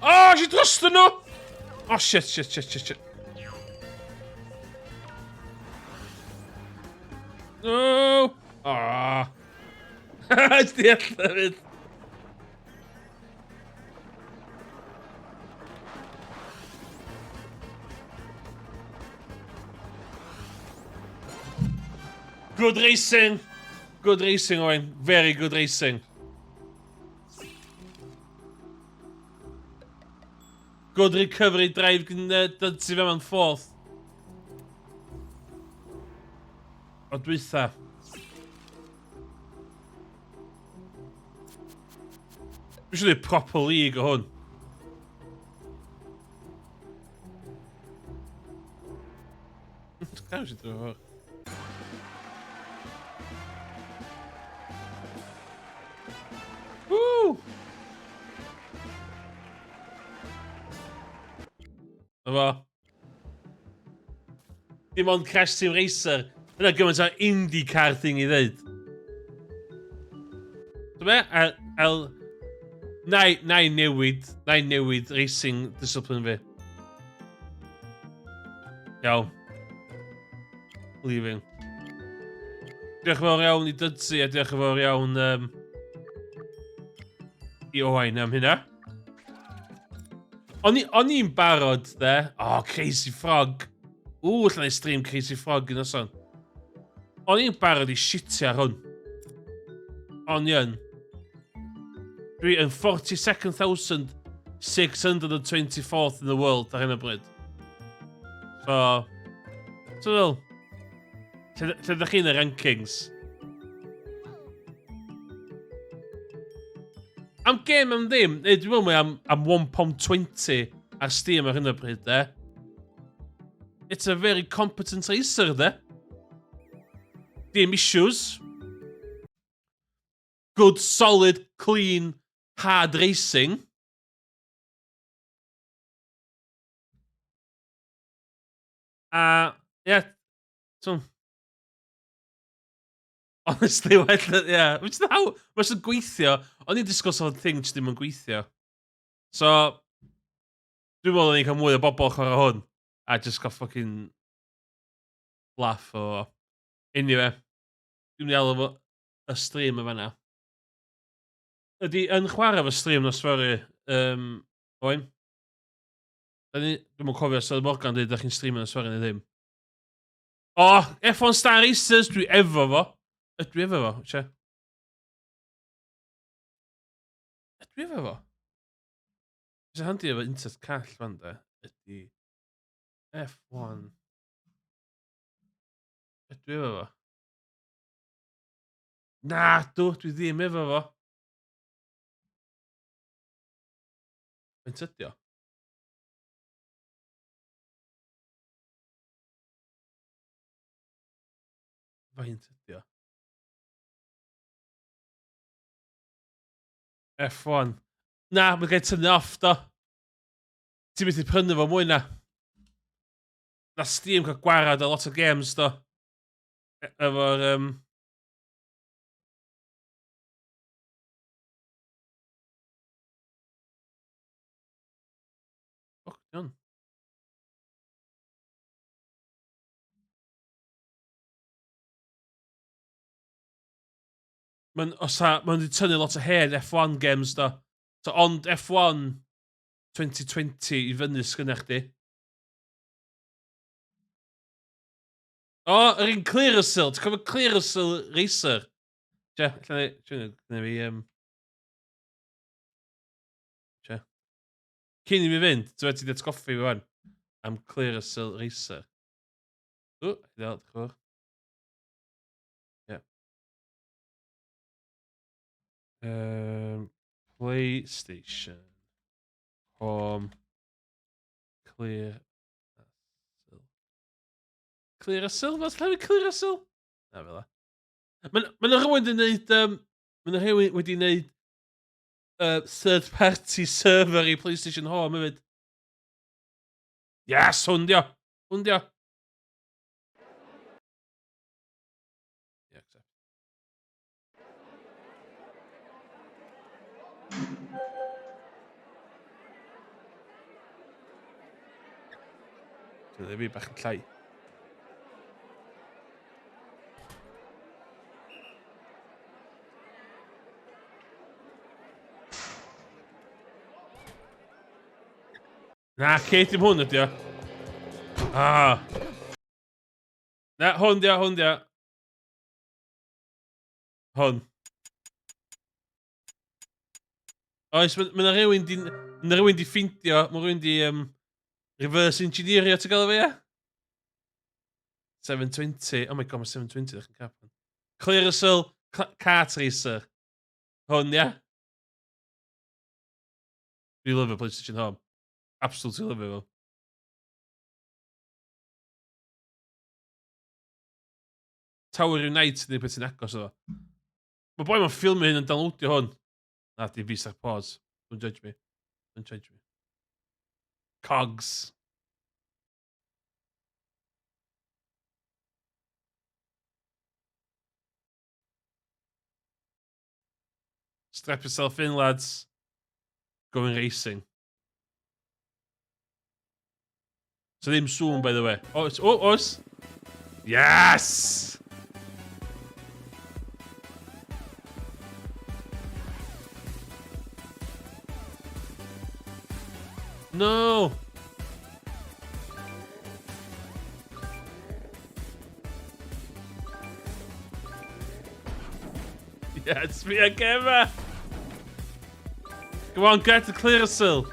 Oh, she trusted nhw! Oh, shit, shit, shit, shit, shit. No! Ah. It's the end of it. Good racing. Good racing, Owen. Very good racing. Good recovery drive gan Dudley fe mewn fourth. O dwytha. Dwi eisiau gwneud proper league o hwn. Gael eisiau drwy hwyr. Woo! Efo. Dim ond Crash Team Racer. Yna gymaint o IndyCar thing i ddeud. Dwi'n Na i newid racing discipline fi. Iawn. Leaving. Diolch yn fawr iawn i Dudley a diolch yn fawr iawn i Owain am hynna. O'n i'n barod de. Oh, Crazy Frog. Llan i stream Crazy Frog yn oson. O'n i'n barod i shitio ar hwn. O'n i'n. Dwi yn 42,624th in the world ar hyn o bryd. So fel, lle ydych chi'n y rankings? Am game am ddim, dwi'n meddwl mae am £1.20 ar Steam ar hyn o bryd, de. It's a very competent racer, de. Dim issues. Good, solid, clean, hard racing. Yeah. So, honestly, yeah. Which is how mae'n sy'n gweithio. O'n i'n disgwyl sort of thing just ddim yn gweithio. So, dwi'n meddwl ni'n cael mwy o bobl chwarae hwn. A just got fucking laugh o... Anyway. Dwi'n mynd i alw fo... y stream yn fan'na. Ydy yn chwarae fy stream nos fory, oen? Dwi'm yn cofio os oedd Morgan deud 'dach chi'n streamio nos fory neu ddim. O! F1 Star Racers dwi efo fo. Ydw i efo fo? Ydw i efo fo? Bysa handi efo internet call fan 'de, ydy F1. Ydw i efo fo? Nadw, dwi ddim efo fo. Faint ydi o? Faint ydi o? F1. Na, ma'n gael tynnu off do. Ti methu prynu fo mwy na. Na Steam ca'l gwarad a lot o games do. Efo'r O, iawn. Ma'n 'di tynnu lot o hen F1 games do. So ond F1 2020 i fyny sgynnach chdi. O, yr un Clearasil. Ti'n cofio Clearasil Racer? Ie, ella fi Ie. Cyn i mi fynd, ti 'di atgoffi fi 'wan am Clearasil Racer. Diolch yn fawr. Ie. PlayStation. Home. Clearasil. Clearasil? Fath lle Clearasil? Na fel 'a. Ma' 'na rywun 'di neud ma' 'na rhywun wedi neud third party server i PlayStation Home hefyd. Yes, hwn 'di o. Hwn 'di o. Ie, accept. Dwi'n fi bach yn llai. Na, Kate dim hwn ydi o. Na, hwn 'di o, hwn 'di o. Hwn. Oes, ma' 'na rywun 'di ffeindio, ma' rywun 'di reverse engineerio ti'n galw fe ie? 720. Oh my god, ma' 720 ddech yn Capcom. Clearasil Kart Racer. Hwn ie? Dwi lyfio PlayStation Home. Absolutely lyfio fo. Tower Unite neu beth sy'n agos o fo. Ma' boi ma'n ffilmio hyn yn downloadio hwn. Na, dim fi sy'n pause. Don't judge me. Don't judge me. Cogs. Strap yourself in, lads. Going racing. So ddim sŵn, by the way. Oes. Yes! No! Yes, me again, Come on, get the Clearasil.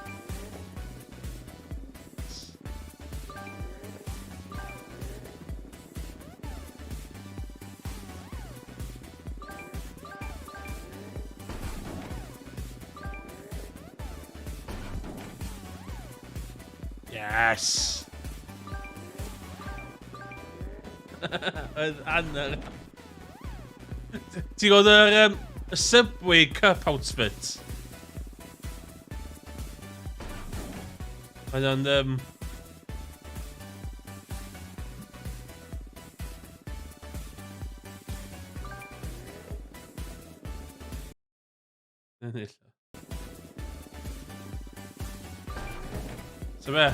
Yes. Oedd anner. Ti'n gweld y Subway Cup outfit? Oedd o'n So be?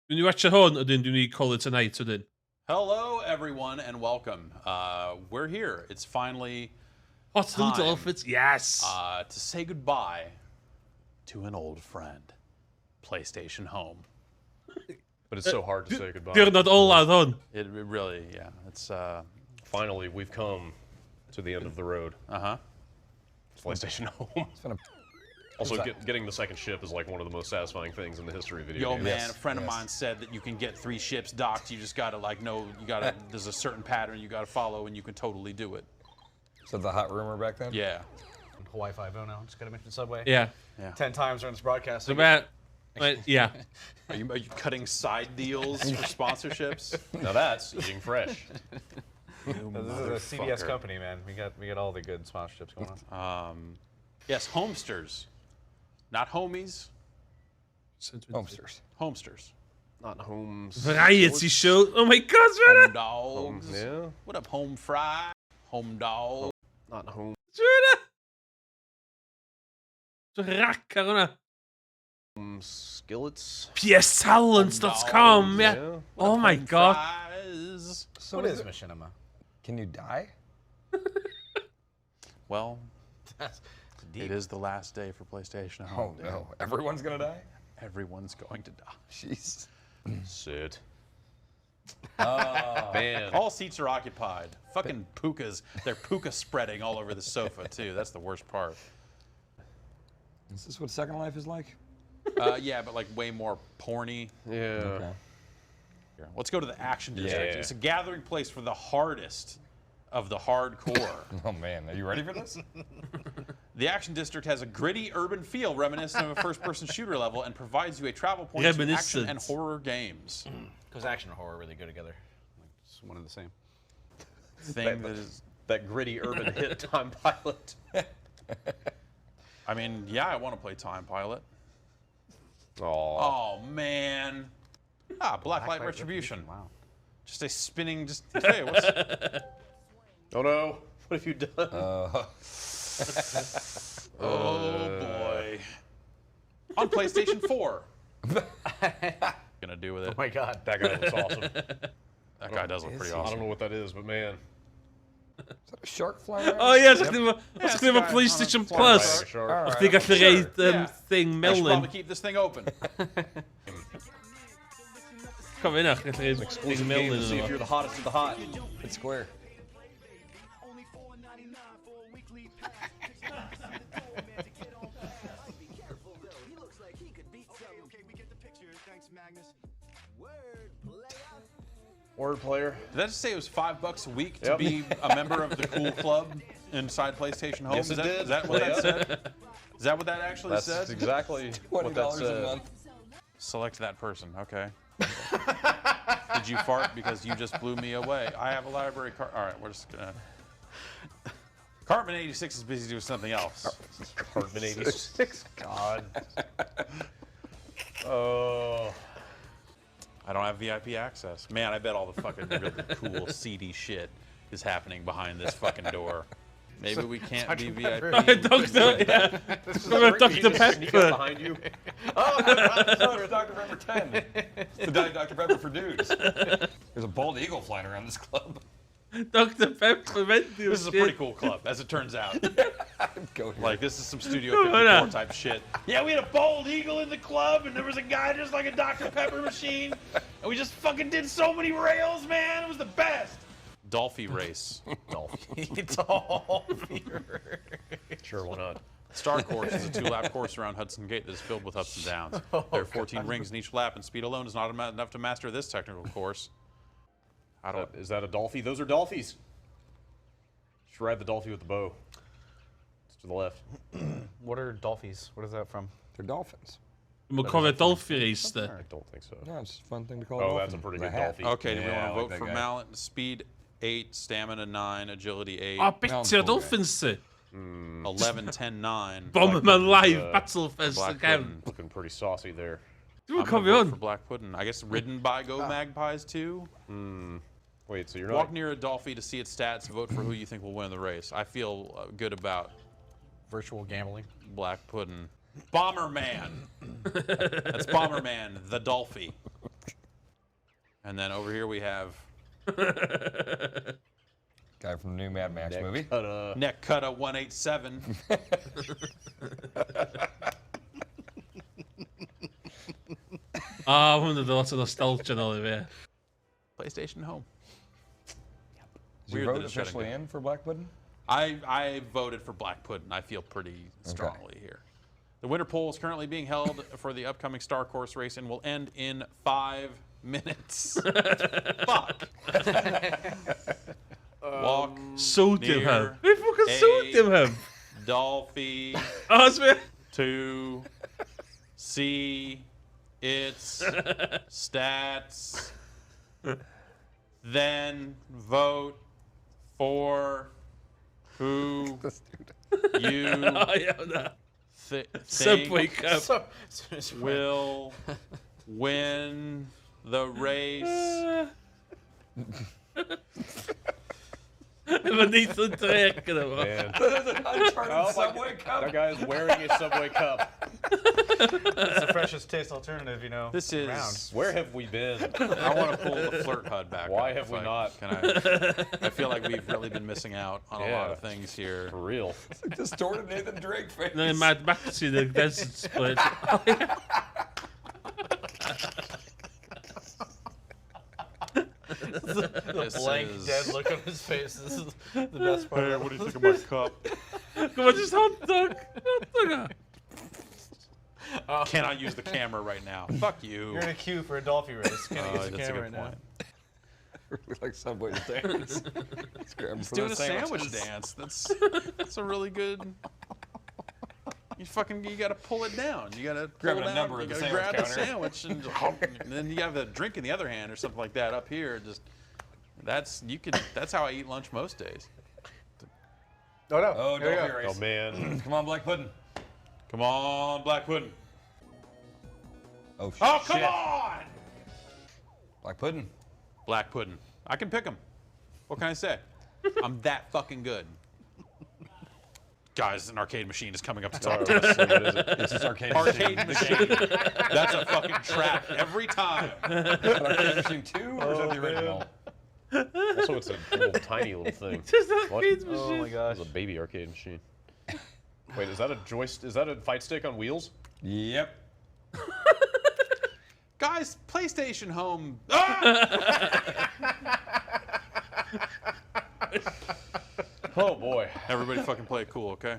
Dwi'n ni watcha hwn, ydyn dwi'n ni call it tonight, ydyn.
Hello, everyone, and welcome. We're here. It's finally
Hot
time
Little Dolphins, yes!
to say goodbye to an old friend, PlayStation Home.
But it's so hard to say goodbye.
Diwrnod olaf hwn.
It really, yeah. It's
Finally, we've come to the end of the road. PlayStation Home. Also, getting the second ship is like one of the most satisfying things in the history of video
Yo,
games.
man, a friend of mine said that you can get 3 ships docked. You just gotta there's a certain pattern you gotta follow, and you can totally do it.
So the hot rumor back then?
Yeah.
Hawaii 5-0 now. Just gotta mention Subway.
Yeah.
10 times during this broadcast.
So about, yeah.
Are you cutting side deals for sponsorships?
Now that's eating fresh.
This is a CBS company, man. We got all the good sponsorships going on.
Yes, homesters. Not homies,
Homesters.
homesters.
Not homes.
Variety show. Oh my god,
Home
Rana!
dogs.
Yeah.
What up, home fry? Home dog.
Not home.
Rana! Zo'n rakker, honna.
Skillets.
PSTalents.com, yeah.
Yeah.
Oh my
Home
god.
fries.
So
What is Machinima?
Can you die?
Well,
That's
it
deep.
is the last day for PlayStation
Oh
Home.
no. Everyone's gonna die?
Everyone's going to die.
Jeez.
Sit. Man.
All seats are occupied. Fucking pukas. They're puka spreading all over the sofa, too. That's the worst part.
Is this what Second Life is like?
Yeah, but like way more porny.
Yeah.
Okay.
Here, let's go to the action district.
Yeah.
It's a gathering place for the hardest of the hardcore.
Oh man, are you ready for this?
The action district has a gritty urban feel reminiscent of a first-person shooter level and provides you a travel point to action
Reminiscent.
and horror games.
Because action and horror really go together. Like, it's one and the same.
Thing that is,
That gritty urban hit Time Pilot.
I mean, yeah, I want to play Time Pilot.
Aw.
Oh man. Blacklight Retribution.
Wow.
Just a spinning. Just hey, what's?
Oh no. What have you done?
Oh boy. On PlayStation 4. Gonna do with it.
Oh my god.
That guy looks awesome.
That guy does look pretty
I don't
awesome.
know what that is, but man.
Is that a shark flying around?
Oh ja, zeg maar
it's
maar
got-
PlayStation
it's
Plus.
like
Shark.
Alright.
Ik ga
Sure, yeah.
thing
I should
melden.
probably keep this thing open.
Kom weer naar, ik ga even
Exclusive
thing
game
melden.
to see if you're the hottest of the hot.
It's square.
Word player.
Did that just say it was $5 a week to
Yep.
be a member of the cool club inside PlayStation Home?
Yes,
is,
it
that,
did.
is that what that
Yep.
said? Is that what that actually
That's
says?
exactly what that
$20 a
said.
month.
Select that person. Okay. Did you fart because you just blew me away? I have a library card. All right, we're just gonna. Cartman86 is busy doing something else.
Cartman 86. God. Oh.
I don't have VIP access. Man, I bet all the fucking really cool, seedy shit is happening behind this fucking door. Maybe we can't be VIP.
Dokter, ja. Kom maar, Dr.
Sneak up
Pepper.
behind you.
Oh, there's Dr. Pepper 10. It's the Diet Dr. Pepper for dudes. There's a bald eagle flying around this club.
Dr. Pepper, weet je
This is a pretty cool club, as it turns out.
Go here.
Like, this is some Studio
Come on
54 type shit. Yeah, we had a bald eagle in the club, and there was a guy just like a Dr. Pepper machine, and we just fucking did so many rails, man. It was the best. Dolphy race.
It's all
Sure, why not?
Star Course is a 2-lap course around Hudson Gate that is filled with ups and downs. There are 14 rings in each lap, and speed alone is not enough to master this technical course. I don't.
Is that a Dolphy? Those are Dolphys. Just ride the Dolphy with the bow. It's to the left.
What are Dolphies? What is that from?
They're dolphins.
Je moet gewoon weer Dolphy racen.
I don't think so.
Yeah, it's a fun thing to call
Oh,
dolphin.
that's a pretty
The
good
hat.
Dolphy.
Okay, do we
Yeah, I
want to
like
vote
that
for
guy.
Mallet? Speed 8, stamina 9, agility 8,
Oh, picture
cool,
Dolphins.
11, 10, 9.
Bomberman Live,
uh,
Battlefest
Black
again.
Pudding.
Looking pretty saucy there.
Doe,
I'm
kom
gonna
je
vote for
on.
Black Pudding. I guess ridden by Go Magpies too.
Wait, so you're
Walk
not...
near a Dolphy to see its stats. Vote for who you think will win the race. I feel good about
Virtual gambling.
Black Pudding. Bomberman. That's Bomberman, the Dolphy.
And then over here we have
Guy from the new Mad Max movie.
Neck Cutta 187.
Ah, one of the lots of nostalgia and all of it.
PlayStation Home.
Is your
Weird that
vote
it's shutting
officially
down.
in for Black Pudding?
I voted for Black Pudding. I feel pretty strongly here. The winter poll is currently being held for the upcoming Star Course race and will end in 5 minutes. Fuck. Walk
Sold him.
near
Who fucking sold him?
Dolphy
Oh, that's me.
to see its stats. Then vote for who you
Oh, yeah, no.
think
Subway Cup.
will win the race.
Beneath the track.
Man,
Uncharted Subway Cup.
that guy is wearing a Subway cup.
It's the freshest taste alternative, you know.
This is.
around.
Where have we been?
I want to pull the flirt HUD back.
Why
up,
have
if
we
I-
not?
Can I feel like we've really been missing out on a lot
Yeah.
of things here.
For real.
Distorted Nathan Drake face.
No, Mad Max in the desert split.
This
Blank,
is-
dead look on his face. This is the best part.
Hey, what do you think of my cup?
Come on, just hot dog. Hot dog.
Cannot use the camera right now. Fuck you.
You're in a queue for a Dolphy race. Can't use the
That's a
camera
good
right
point.
We like Subway dance.
He's doing a sandwich dance. That's a really good. You gotta pull it down. You gotta pull
Grabbing
it
a
down.
number
You
at the
gotta grab
sandwich
the sandwich and then you have the drink in the other hand or something like that up here. Just that's how I eat lunch most days.
Oh no!
Oh,
Here we
Dolphy
go.
race.
Oh man.
Come on, Black Pudding.
Come on, Black Pudding.
Oh, shit.
Oh, come on!
Black Pudding.
Black Pudding. I can pick him. What can I say? I'm that fucking good. Guys, an arcade machine is coming up to talk to us.
What is it?
This is Arcade
Arcade
Machine.
machine. That's a fucking trap every time.
Arcade Machine 2, or is that the original?
Also, it's a little tiny little thing.
Just
What?
arcade
Oh my
machine.
gosh.
It's a baby arcade machine. Wait, is that a joystick? Is that a fight stick on wheels?
Yep.
Guys, PlayStation Home. Ah!
Oh boy.
Everybody fucking play it cool, okay?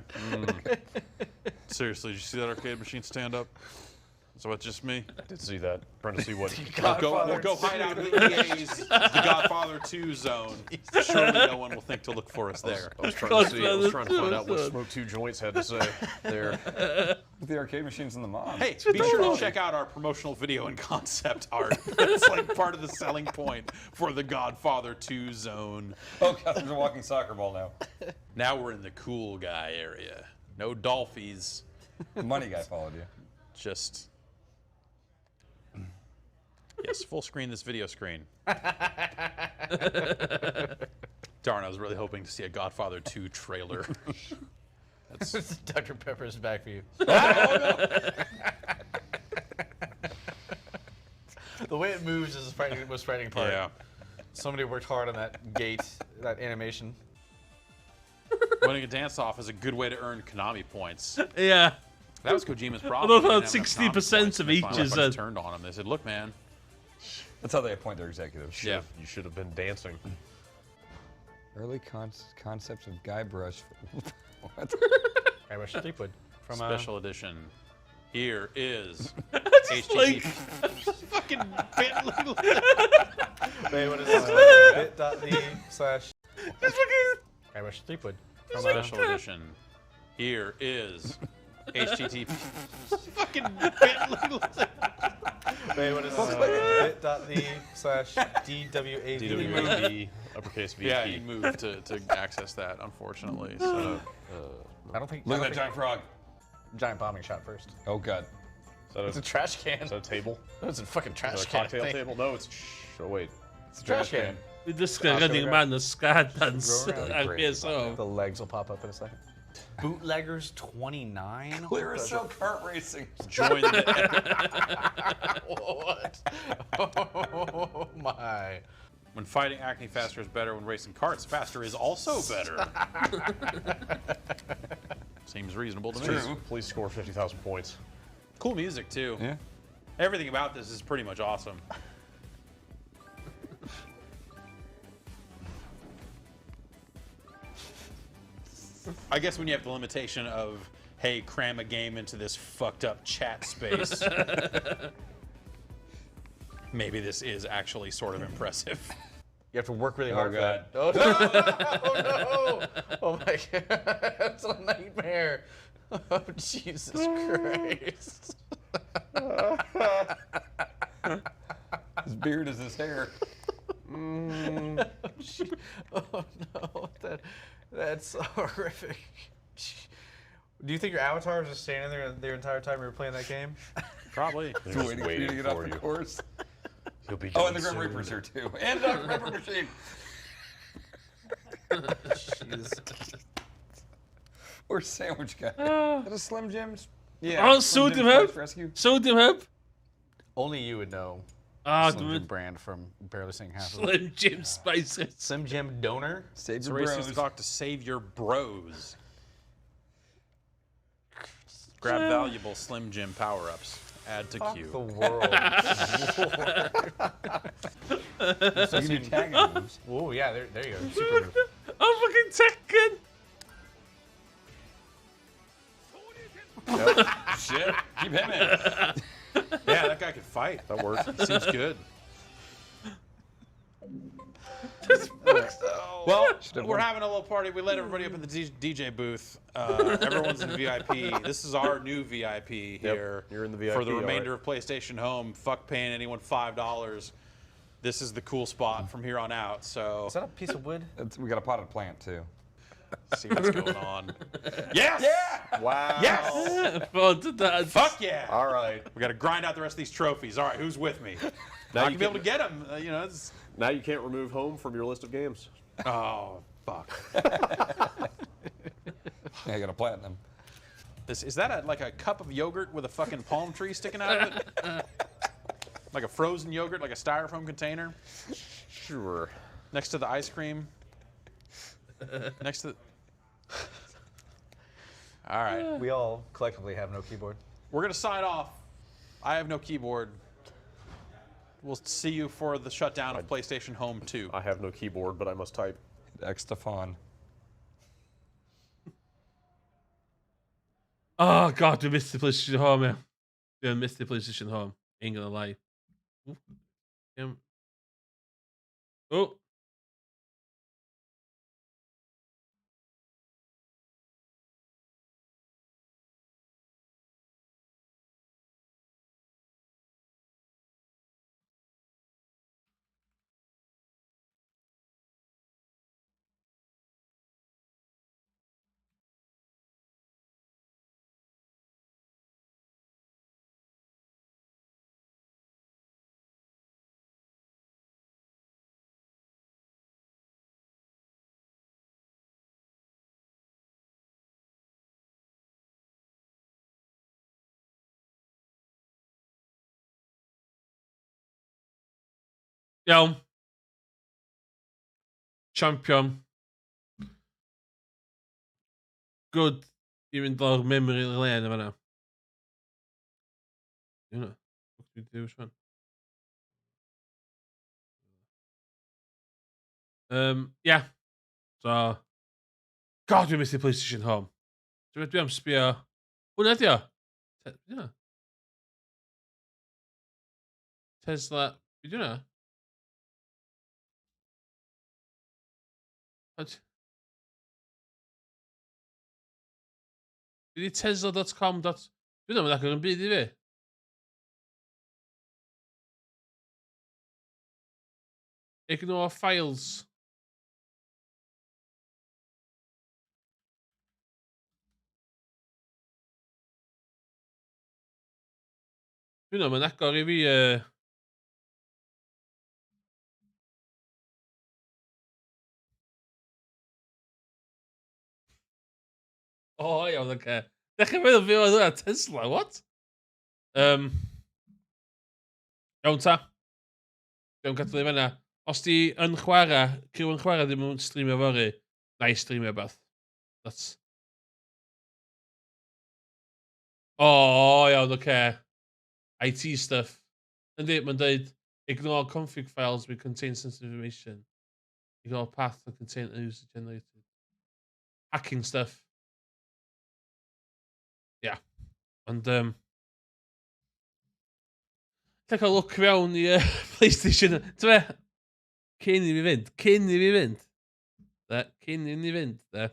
Seriously, did you see that arcade machine stand up? So it's just me?
I did see that. Trying to see what.
We'll go hide out in EA's The Godfather 2 zone. Surely no one will think to look for us there.
I was trying to see. I was trying to find out what Smoke 2 Joints had to say there.
The arcade machines and the mom.
Hey, be sure to check out our promotional video and concept art. It's like part of the selling point for the Godfather 2 zone.
Oh, God, there's a walking soccer ball now.
Now we're in the cool guy area. No Dolphies,
The money guy followed you.
just... Yes, full screen this video screen. Darn, I was really hoping to see a Godfather 2 trailer. That's...
Dr. Pepper's back for you. The way it moves is the most frightening part.
Yeah.
Somebody worked hard on that gate, that animation.
Winning a dance-off is a good way to earn Konami points.
Yeah.
That was Kojima's problem.
Although
He didn't
about
have enough
60%
Konami points,
of
and they
each
finally
is
fucking
a-
turned on him. They said, "Look, man,
That's how they appoint their executives.
yeah,
You should have been dancing.
Early concepts of Guybrush. What?
I wish they would. From
special edition." Here is
Just
HTTP.
like,
Fucking bit.
Wait, what is this? bit.ly/
just fucking,
I wish they would.
just
From
like
Special
that.
edition. Here is HTTP. Fucking bit.
Wait, what is this? bit.ly/DWAD.
DWAD, uppercase VP.
Yeah, you moved to access that, unfortunately. So
I don't think.
Look
I
at that
don't
giant frog.
think giant bombing shot first.
Oh, God.
It's a trash can.
Is that a table?
It's a fucking
Is
trash
that a
can.
cocktail table? No, it's. Oh wait.
It's a trash can.
This guy running man, the sky dance.
Go around.
I guess so.
The legs will pop up in a second. Bootleggers 29?
Clearasil kart racing.
Join the
What? Oh my.
When fighting acne faster is better, when racing karts faster is also better. Seems reasonable to me.
Please, please score 50,000 points.
Cool music too.
Yeah.
Everything about this is pretty much awesome. I guess when you have the limitation of, hey, cram a game into this fucked up chat space, maybe this is actually sort of impressive.
You have to work really hard
God.
for that. Oh no! Oh my god. That's a nightmare. Oh Jesus Christ.
His beard is his hair.
Oh no. That's horrific. Do you think your avatar was just standing there the entire time you were playing that game?
Probably.
He's waiting for you to get off the course.
He'll be
Oh,
done
and the Grim
soon.
Reaper's here too. And Dr. Pepper machine.
Jeez.
Or sandwich guy. Is that a Slim Jim's?
Oh,
Slim
so
Jim's
them
Spice
up.
Rescue.
So them up.
Only you would know
Ah,
Slim
the
Jim brand from barely seeing half of it.
Slim Jim Spices.
Slim Jim donor?
Save
It's
your
a race
bros.
talk to save your bros. Grab valuable Slim Jim power-ups. Add to queue.
The world.
So you can do tagging moves.
Oh yeah, there you go. Super move.
I'm fucking Tekken.
Shit. Keep him in.
Yeah, that guy could fight.
That works.
Seems good.
This fucks
Well, we're having a little party. We let everybody up in the DJ booth. Everyone's in VIP. This is our new VIP here.
You're in the VIP,
for the
all
remainder
right.
of PlayStation Home. Fuck paying anyone $5. This is the cool spot from here on out. So
Is that a piece of wood?
We got a potted plant too.
see what's going on. Yes.
Yeah.
Wow.
Yes.
Fun to dance.
Fuck yeah.
All right.
We got to grind out the rest of these trophies. All right, who's with me?
Now
I
you
can be able
can-
to get them. You know. It's,
Now you can't remove home from your list of games.
oh fuck.
Yeah, I got a platinum.
This is that like a cup of yogurt with a fucking palm tree sticking out of it? Like a frozen yogurt, like a styrofoam container
Sure.
next to the ice cream. Next to. All right,
We all collectively have no keyboard.
we're gonna sign off. I have no keyboard. We'll see you for the shutdown of PlayStation Home 2.
I have no keyboard, but I must type.
X Stefan.
Oh god, we missed the PlayStation Home, yeah. We missed the PlayStation Home. Ain't gonna lie. Ooh. Oh. Ja. Champion. Good. Even though memory lane fanna. You know. What do you do, Sean? Yeah. So. God, we missed the PlayStation Home. Så vet vi om spela. Hon heter jag. Ja. Tesla. Vet du det? What? Det är tesla.com. Du vet vad det kan bli det. Ignore files. Du vet men akkurat vi O, iawn, oce. Dechrau meddwl fi oedd hwnna Tesla, what? Iawn ta. Iawn gadw i fanna. Os di yn chwarae, criw yn chwarae ddim yn streamio fory, na i streamio beth. That's... O, iawn, oce. IT stuff. Yndi, mae'n dweud, ignore config files may contain sensitive information. Ignore path that contain user generated. Hacking stuff. Yeah. Ond, lle cael look fewn i PlayStation. Ti'n fe? Cyn i fi fynd. Cyn i fi fynd. De. Cyn i ni fynd. De.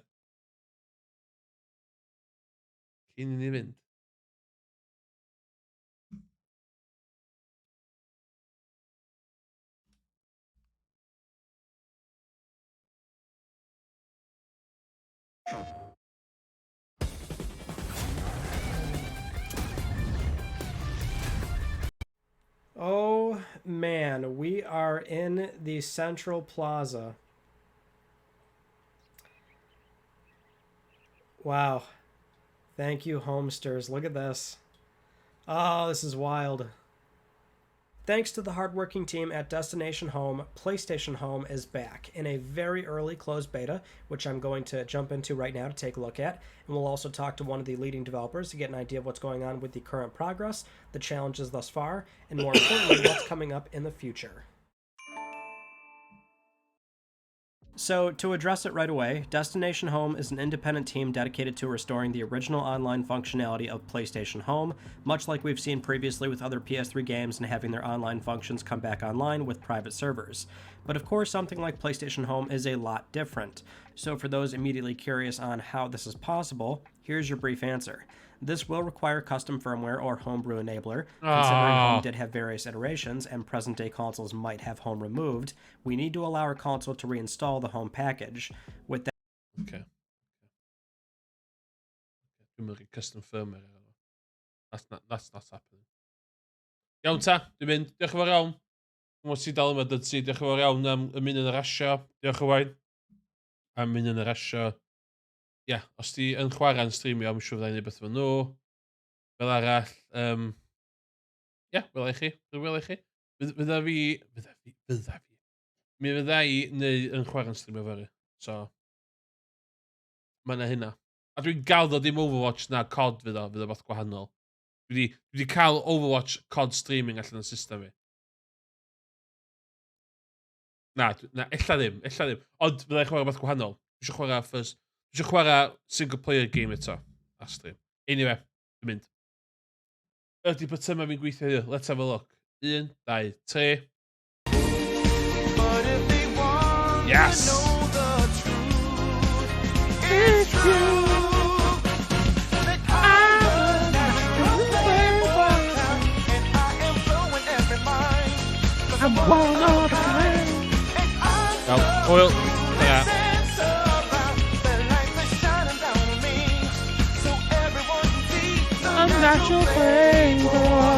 Cyn i ni fynd.
Oh man, we are in the Central Plaza. Wow. Thank you, Homesters. Look at this. Oh, this is wild. Thanks to the hardworking team at Destination Home, PlayStation Home is back in a very early closed beta, which I'm going to jump into right now to take a look at. And we'll also talk to one of the leading developers to get an idea of what's going on with the current progress, the challenges thus far, and more importantly, what's coming up in the future. So, to address it right away, Destination Home is an independent team dedicated to restoring the original online functionality of PlayStation Home, much like we've seen previously with other PS3 games and having their online functions come back online with private servers. But of course, something like PlayStation Home is a lot different. So for those immediately curious on how this is possible, here's your brief answer. This will require custom firmware or homebrew enabler. Considering Home did have various iterations and present-day consoles might have Home removed, we need to allow our console to reinstall the Home package. With that...
Okay. Dwi'n mynd i custom firmware. That's not happening. Iawn ta, dwi'n mynd. Diolch yn fawr iawn. Mwyn si dal yma dyd si. Diolch yn fawr iawn am ymuno yn yr asio. Diolch yn wain. Am ymuno yn yr asio. Ia, os di yn chwarae'n streamio, am siŵr fyddai'n neud beth efo nhw. Fel arall, ia, fel i chi. Fel i chi. Fydda fi... Mi fydda i neu yn chwarae'n streamio fory. So, mae yna hynna. A dwi'n gael ddod dim Overwatch na COD fydd o beth gwahanol. Dwi wedi cael Overwatch COD streaming allan yn system fi. Na, ella ddim. Ond fyddai'n chwarae beth gwahanol. Dwi eisiau chwarae first... Dwi eisiau chwarae single player game eto. A stream. Anyway, dwi'n mynd. Ydy bod yma fi'n gweithio hi. Let's have a look. 1, 2, 3.
But if they want
Yes!
to know the truth, it's true that I'm a natural playboy and I am blowing every mind. 'Cause I'm one of a kind, and I'm
Wel, hwyl. Dyna.
sense around. The light is shining down on me, so everyone can see I'm natural playboy.